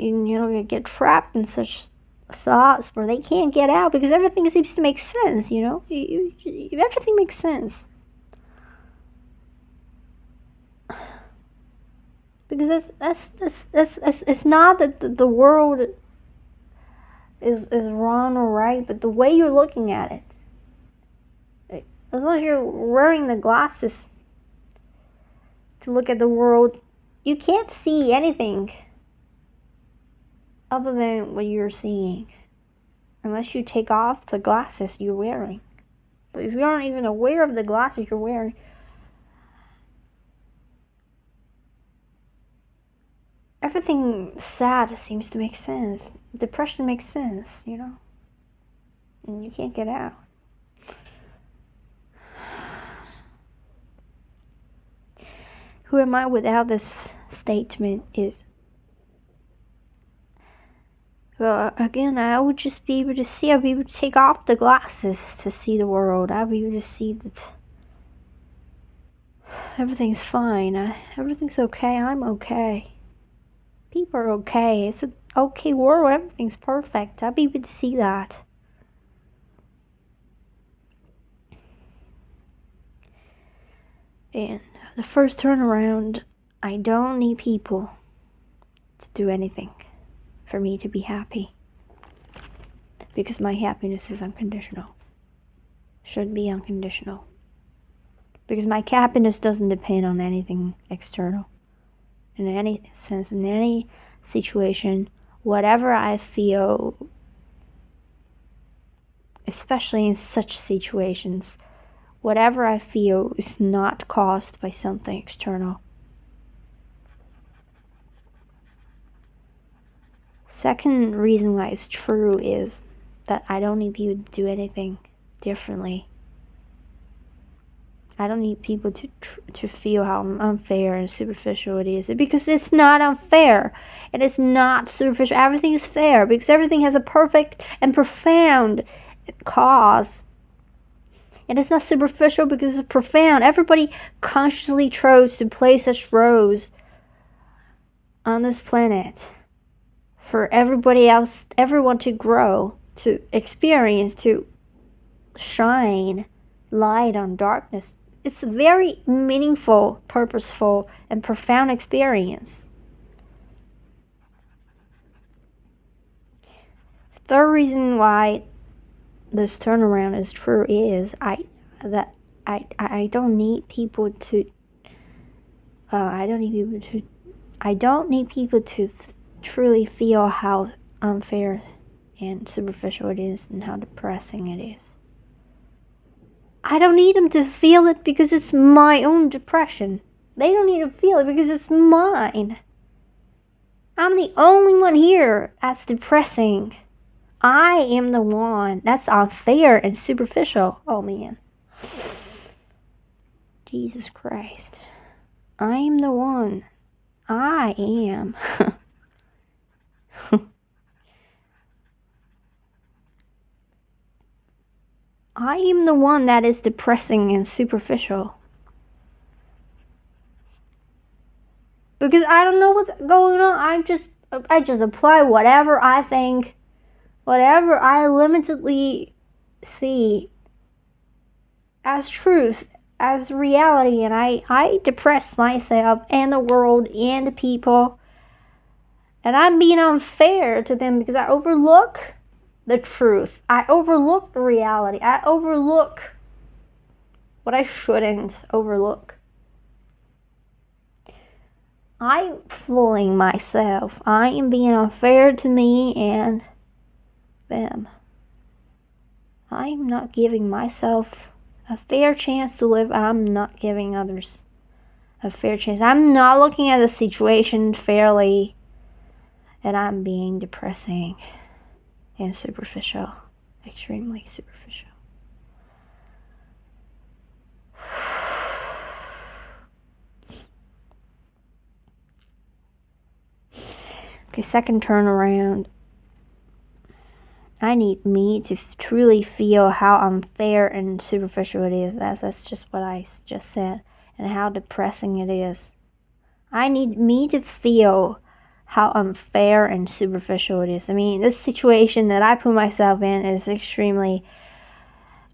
get trapped in such thoughts where they can't get out because everything seems to make sense, everything makes sense. Because that's it's not that the world is wrong or right, but the way you're looking at it. As long as you're wearing the glasses to look at the world, you can't see anything other than what you're seeing. Unless you take off the glasses you're wearing. But if you aren't even aware of the glasses you're wearing, everything sad seems to make sense. Depression makes sense, you know? And you can't get out. Who am I without this statement is... Well, again, I would just be able to see. I'd be able to take off the glasses to see the world. I'd be able to see that everything's fine. Everything's okay. I'm okay. People are okay. It's an okay world. Everything's perfect. I'd be able to see that. And the first turnaround, I don't need people to do anything for me to be happy. Because my happiness is unconditional. Should be unconditional. Because my happiness doesn't depend on anything external. In any sense, in any situation, whatever I feel, especially in such situations, whatever I feel is not caused by something external. Second reason why it's true is that I don't need people to do anything differently. I don't need people to feel how unfair and superficial it is. Because it's not unfair. And it's not superficial. Everything is fair. Because everything has a perfect and profound cause. And it's not superficial because it's profound. Everybody consciously chose to play such roles on this planet. For everybody else, everyone to grow, to experience, to shine light on darkness. It's a very meaningful, purposeful, and profound experience. Third reason why this turnaround is true is I don't need people to truly feel how unfair and superficial it is and how depressing it is. I don't need them to feel it because it's my own depression. They don't need to feel it because it's mine. I'm the only one here that's depressing. I am the one that's unfair and superficial. Oh man. Jesus Christ. I am the one. I am. I am the one that is depressing and superficial. Because I don't know what's going on. I just apply whatever I think, whatever I limitedly see as truth, as reality, and I depress myself and the world and the people. And I'm being unfair to them because I overlook the truth. I overlook the reality. I overlook what I shouldn't overlook. I'm fooling myself. I am being unfair to me and them. I'm not giving myself a fair chance to live. I'm not giving others a fair chance. I'm not looking at the situation fairly. And I'm being depressing and superficial, extremely superficial. Okay, second turnaround. I need me to truly feel how unfair and superficial it is. That's just what I just said. And how depressing it is. I need me to feel how unfair and superficial it is. I mean, this situation that I put myself in is extremely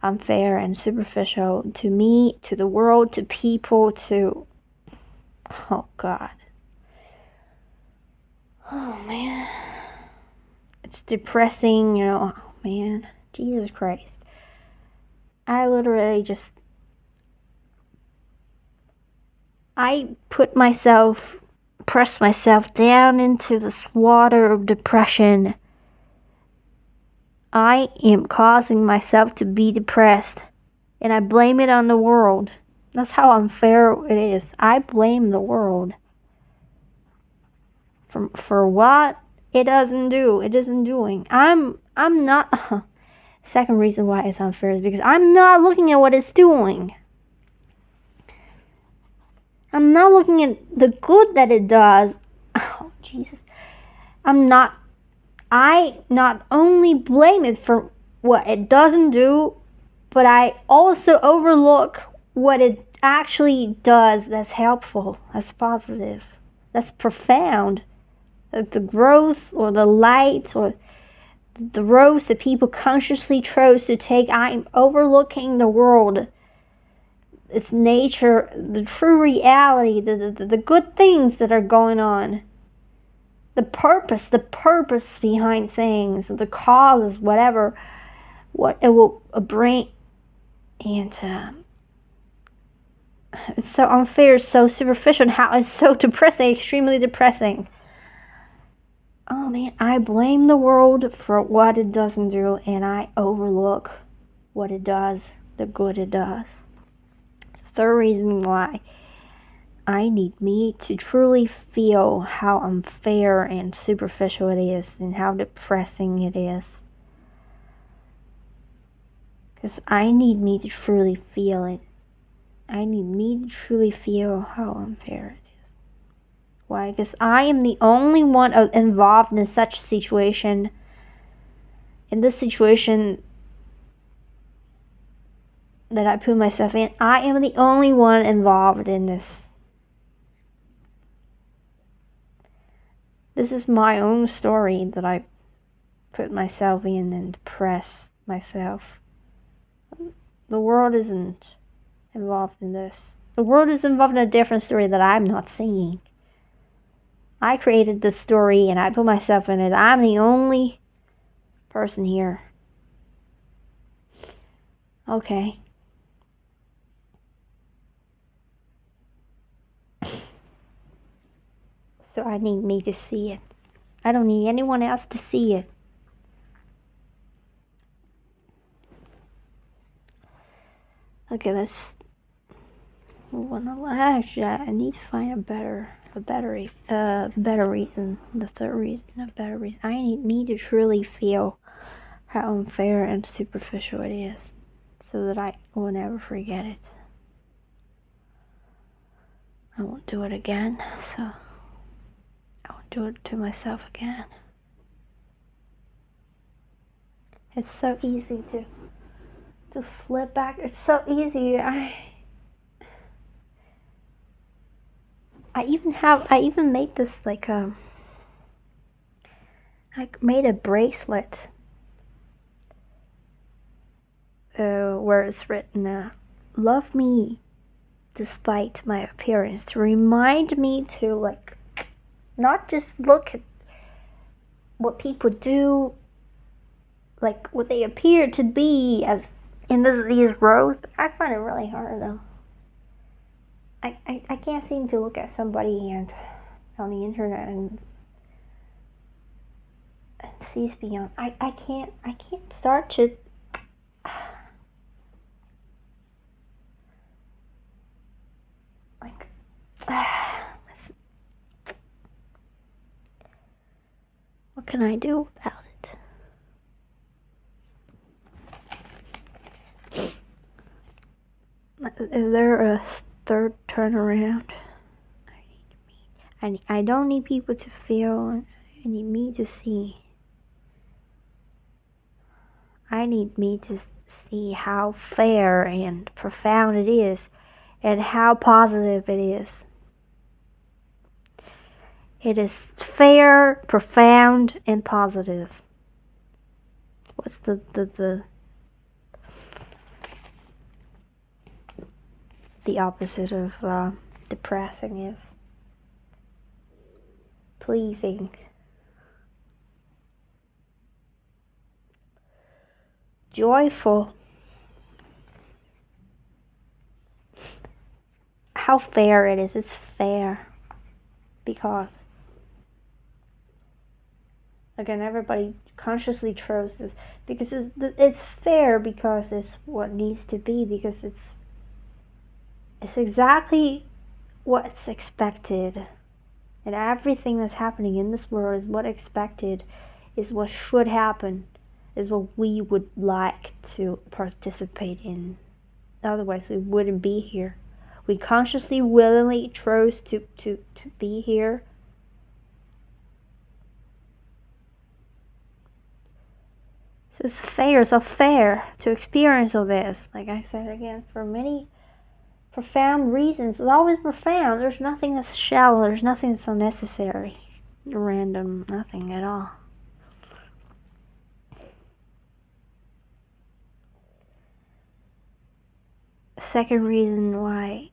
unfair and superficial to me, to the world, to people, to... Oh, God. Oh, man. it's depressing, oh man, Jesus Christ. I literally press myself down into this water of depression. I am causing myself to be depressed, and I blame it on the world. That's how unfair it is. I blame the world for what it isn't doing. I'm not. Second reason why it's unfair is because I'm not looking at what it's doing. I'm not looking at the good that it does. Oh, Jesus. I not only blame it for what it doesn't do, but I also overlook what it actually does that's helpful, that's positive, that's profound. Like the growth or the light or the roads that people consciously chose to take. I'm overlooking the world, its nature, the true reality, the good things that are going on. The purpose behind things, the causes, whatever, what it will bring. And it's so unfair, so superficial, and how it's so depressing, extremely depressing. Oh man, I blame the world for what it doesn't do, and I overlook what it does, the good it does. Third reason why I need me to truly feel how unfair and superficial it is and how depressing it is. Because I need me to truly feel it. I need me to truly feel how unfair it is. Why? Because I am the only one involved in such a situation. In this situation that I put myself in, I am the only one involved in this. This is my own story that I put myself in and depress myself. The world isn't involved in this. The world is involved in a different story that I'm not seeing. I created this story and I put myself in it. I'm the only person here. Okay. So I need me to see it. I don't need anyone else to see it. Okay, let's move on. Actually, I need to find a better reason. The third reason, a better reason. I need me to truly feel how unfair and superficial it is, so that I will never forget it. I won't do it again, so I won't do it to myself again. It's so easy to slip back. It's so easy. I even made this I made a bracelet where it's written, love me despite my appearance, to remind me to not just look at what people do, like what they appear to be as in these roles. I find it really hard though. I can't seem to look at somebody and on the internet and sees beyond. I can't start to what can I do about it? Is there a third turnaround? I don't need people to feel. I need me to see. I need me to see how fair and profound it is, and how positive it is. It is fair, profound, and positive. What's the opposite of depressing is? Pleasing. joyful. How fair it is. It's fair because, again, everybody consciously chose this because it's fair because it's what needs to be, because it's exactly what's expected, and everything that's happening in this world is what expected, is what should happen, is what we would like to participate in. Otherwise we wouldn't be here. We consciously, willingly chose to be here. So it's fair, so fair to experience all this. Like I said again, for many profound reasons. It's always profound. There's nothing that's shallow. There's nothing that's unnecessary. Random, nothing at all. Second reason why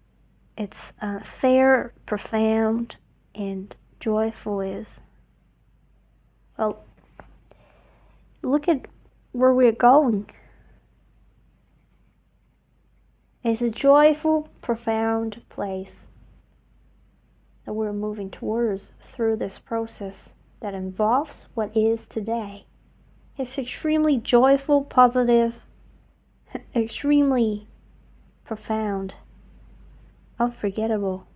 it's fair, profound, and joyful is, well, look at where we're going. It's a joyful, profound place that we're moving towards through this process that involves what is today. It's extremely joyful, positive, extremely profound, unforgettable.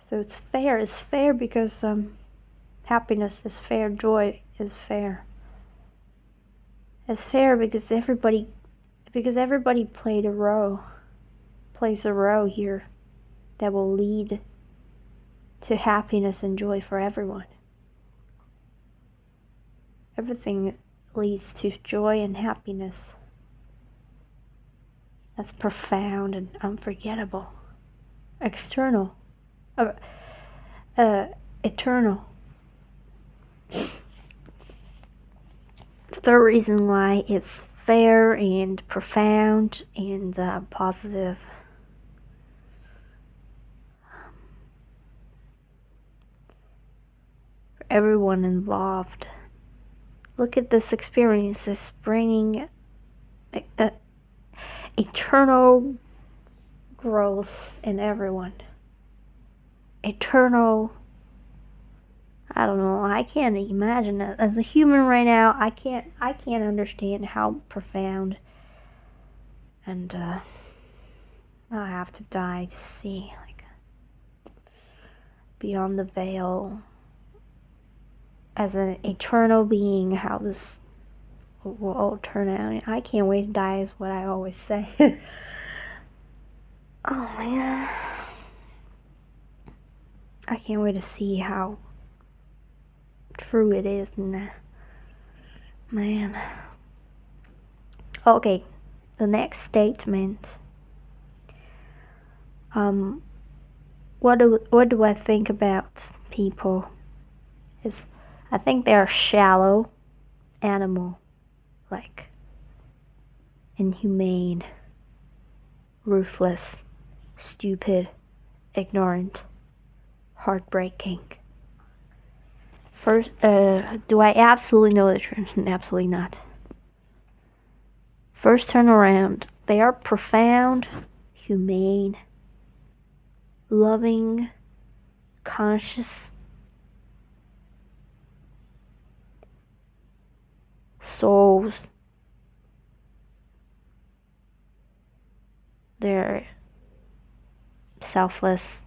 So it's fair. It's fair because happiness is fair, joy is fair. It's fair because everybody plays a role here that will lead to happiness and joy for everyone. Everything leads to joy and happiness. That's profound and unforgettable. External. Eternal. Third reason why it's fair and profound and positive. For everyone involved. Look at this experience, this bringing eternal growth in everyone. Eternal, I don't know, I can't imagine it. As a human right now, I can't understand how profound, and I have to die to see, like, beyond the veil, as an eternal being, how this will all turn out. I can't wait to die is what I always say. Oh man, I can't wait to see how true it is. Man. Okay, the next statement. What do I think about people? Is I think they are shallow, animal-like, inhumane, ruthless, stupid, ignorant, heartbreaking. First, do I absolutely know the truth? Absolutely not. First turn around, they are profound, humane, loving, conscious souls. They're selfless,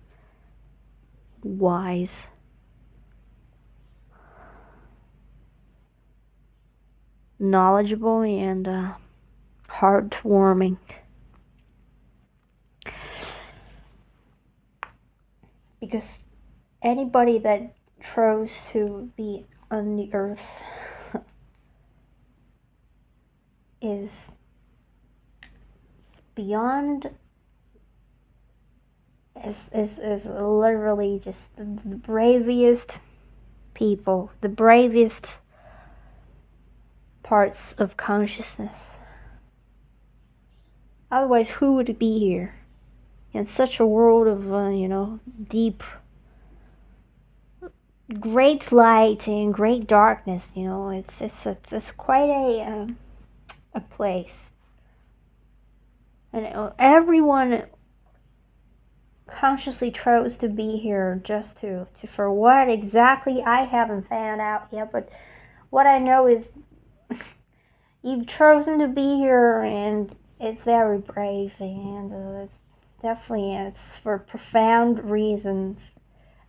wise, knowledgeable, and heartwarming. Because anybody that chose to be on the earth is beyond, is literally just the bravest people, the bravest parts of consciousness. Otherwise, who would be here in such a world of, deep great light and great darkness. You know, it's quite a place, and everyone consciously chose to be here just to for what exactly I haven't found out yet. But what I know is you've chosen to be here, and it's very brave, and it's definitely it's for profound reasons.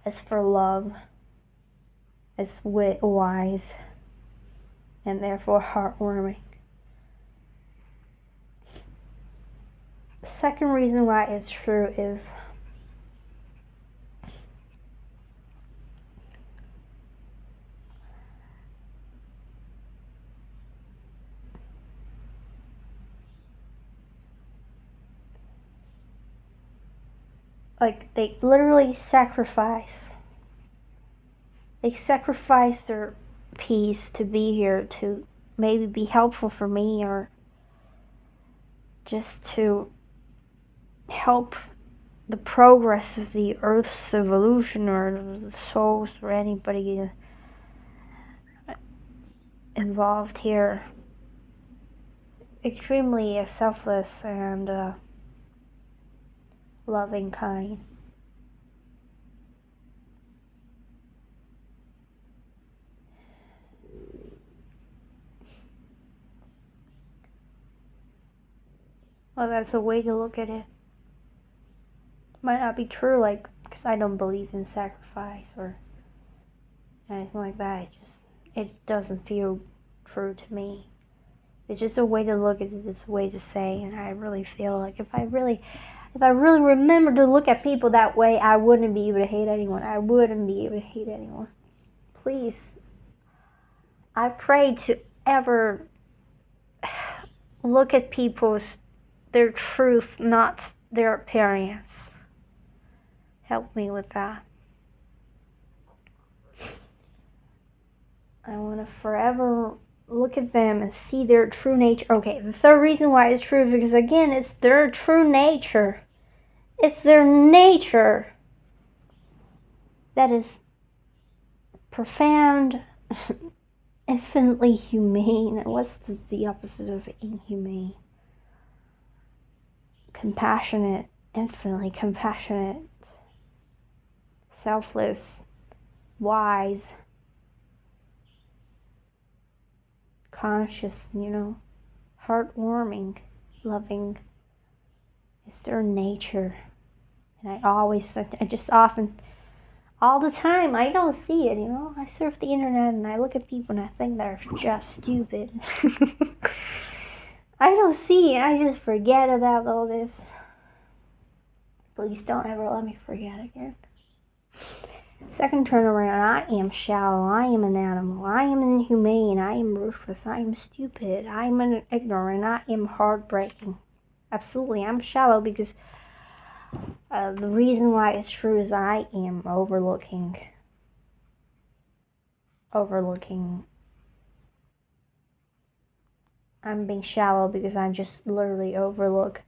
It's for love. It's wise, and therefore heartwarming. The second reason why it's true is like they literally sacrifice. They sacrifice their peace to be here, to maybe be helpful for me, or just to help the progress of the Earth's evolution, or the souls, or anybody involved here. Extremely selfless and loving kind. Well, that's a way to look at it. Might not be true, like, because I don't believe in sacrifice or anything like that. It doesn't feel true to me. It's just a way to look at it. It's a way to say, and I really feel like if I really remember to look at people that way, I wouldn't be able to hate anyone. I wouldn't be able to hate anyone. Please, I pray to ever look at their truth, not their appearance. Help me with that. I want to forever look at them and see their true nature. Okay, the third reason why it's true, because again, it's their true nature. It's their nature that is profound, infinitely humane. What's the opposite of inhumane? Compassionate, infinitely compassionate, selfless, wise, conscious, heartwarming, loving. It's their nature. And I just often, all the time, I don't see it, I surf the internet and I look at people and I think they're just stupid. I don't see it. I just forget about all this. Please don't ever let me forget again. Second turnaround, I am shallow, I am an animal, I am inhumane, I am ruthless, I am stupid, I am ignorant, I am heartbreaking. Absolutely, I'm shallow because the reason why it's true is I am overlooking. I'm being shallow because I just literally overlook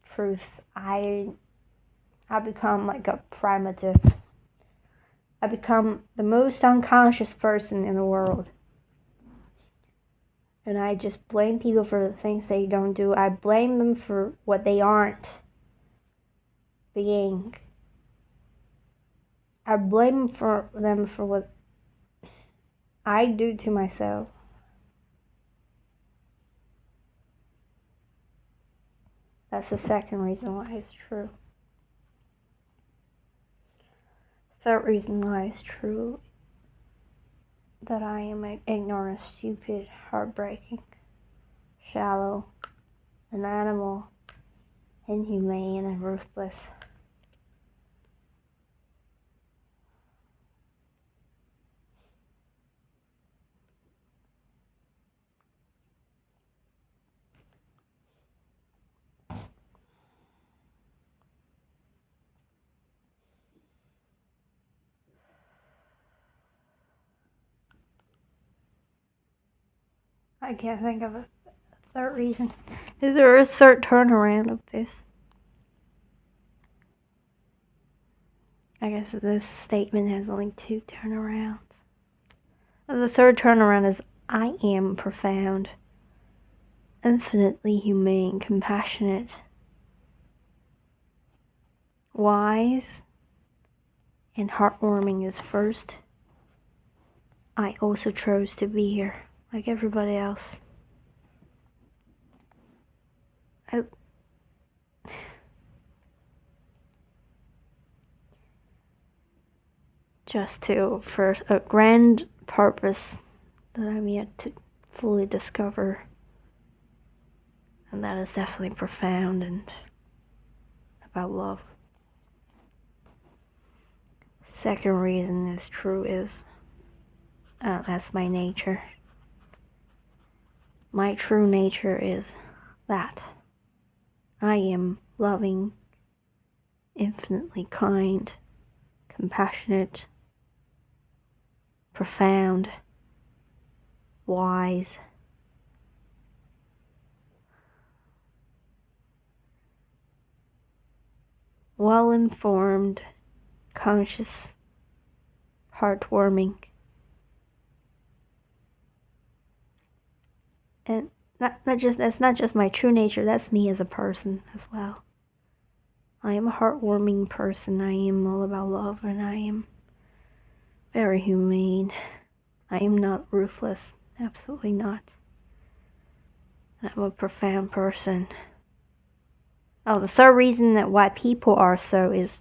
truth. I become like a primitive. I become the most unconscious person in the world. And I just blame people for the things they don't do. I blame them for what they aren't being. I blame them for what I do to myself. That's the second reason why it's true. Third reason why it's true that I am ignorant, stupid, heartbreaking, shallow, an animal, inhumane, and ruthless. I can't think of a third reason. Is there a third turnaround of this? I guess this statement has only 2 turnarounds. The third turnaround is I am profound, infinitely humane, compassionate, wise, and heartwarming is first. I also chose to be here, like everybody else. For a grand purpose that I'm yet to fully discover. And that is definitely profound and about love. Second reason is true is that's my nature. My true nature is that I am loving, infinitely kind, compassionate, profound, wise, well-informed, conscious, heartwarming, and that's not just my true nature, that's me as a person as well. I am a heartwarming person. I am all about love, and I am very humane. I am not ruthless, absolutely not. I'm a profound person. Oh, the third reason that why people are so is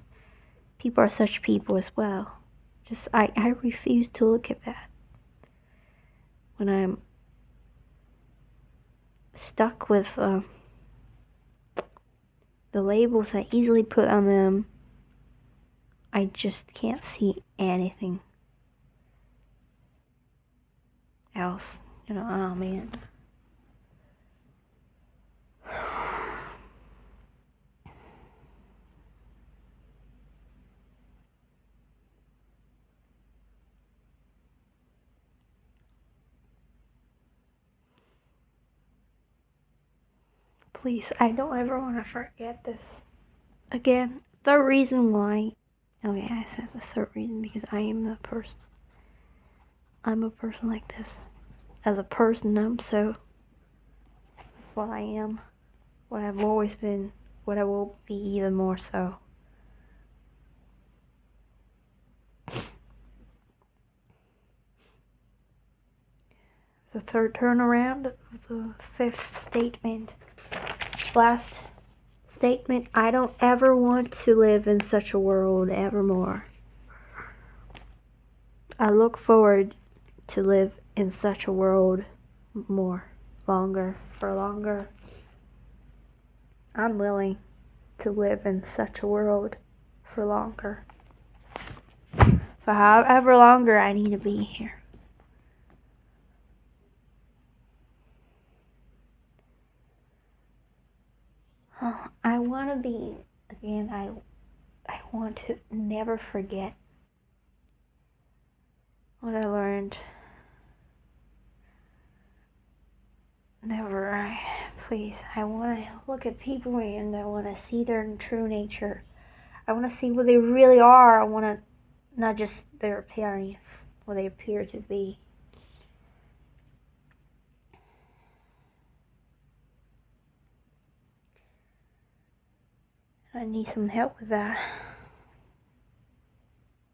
people are such people as well. Just I refuse to look at that. When I'm stuck with the labels I easily put on them, I just can't see anything else. Oh man. Please, I don't ever want to forget this. Again, the reason why. Okay, I said the third reason because I am the person. I'm a person like this. As a person, that's what I am. What I've always been. What I will be even more so. The third turnaround of the fifth statement. Last statement, I don't ever want to live in such a world evermore. I look forward to live in such a world for longer. I'm willing to live in such a world for longer. For however longer I need to be here. I want to be, again, I want to never forget what I learned. Please, I want to look at people and I want to see their true nature. I want to see what they really are. I want to, not just their appearance, what they appear to be. I need some help with that.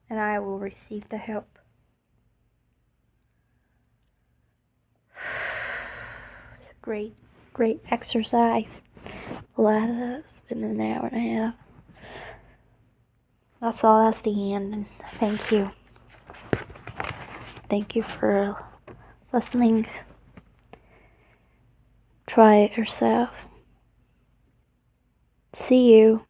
And I will receive the help. It's a great exercise. It's been an hour and a half. That's all. That's the end. And thank you. Thank you for listening. Try it yourself. See you.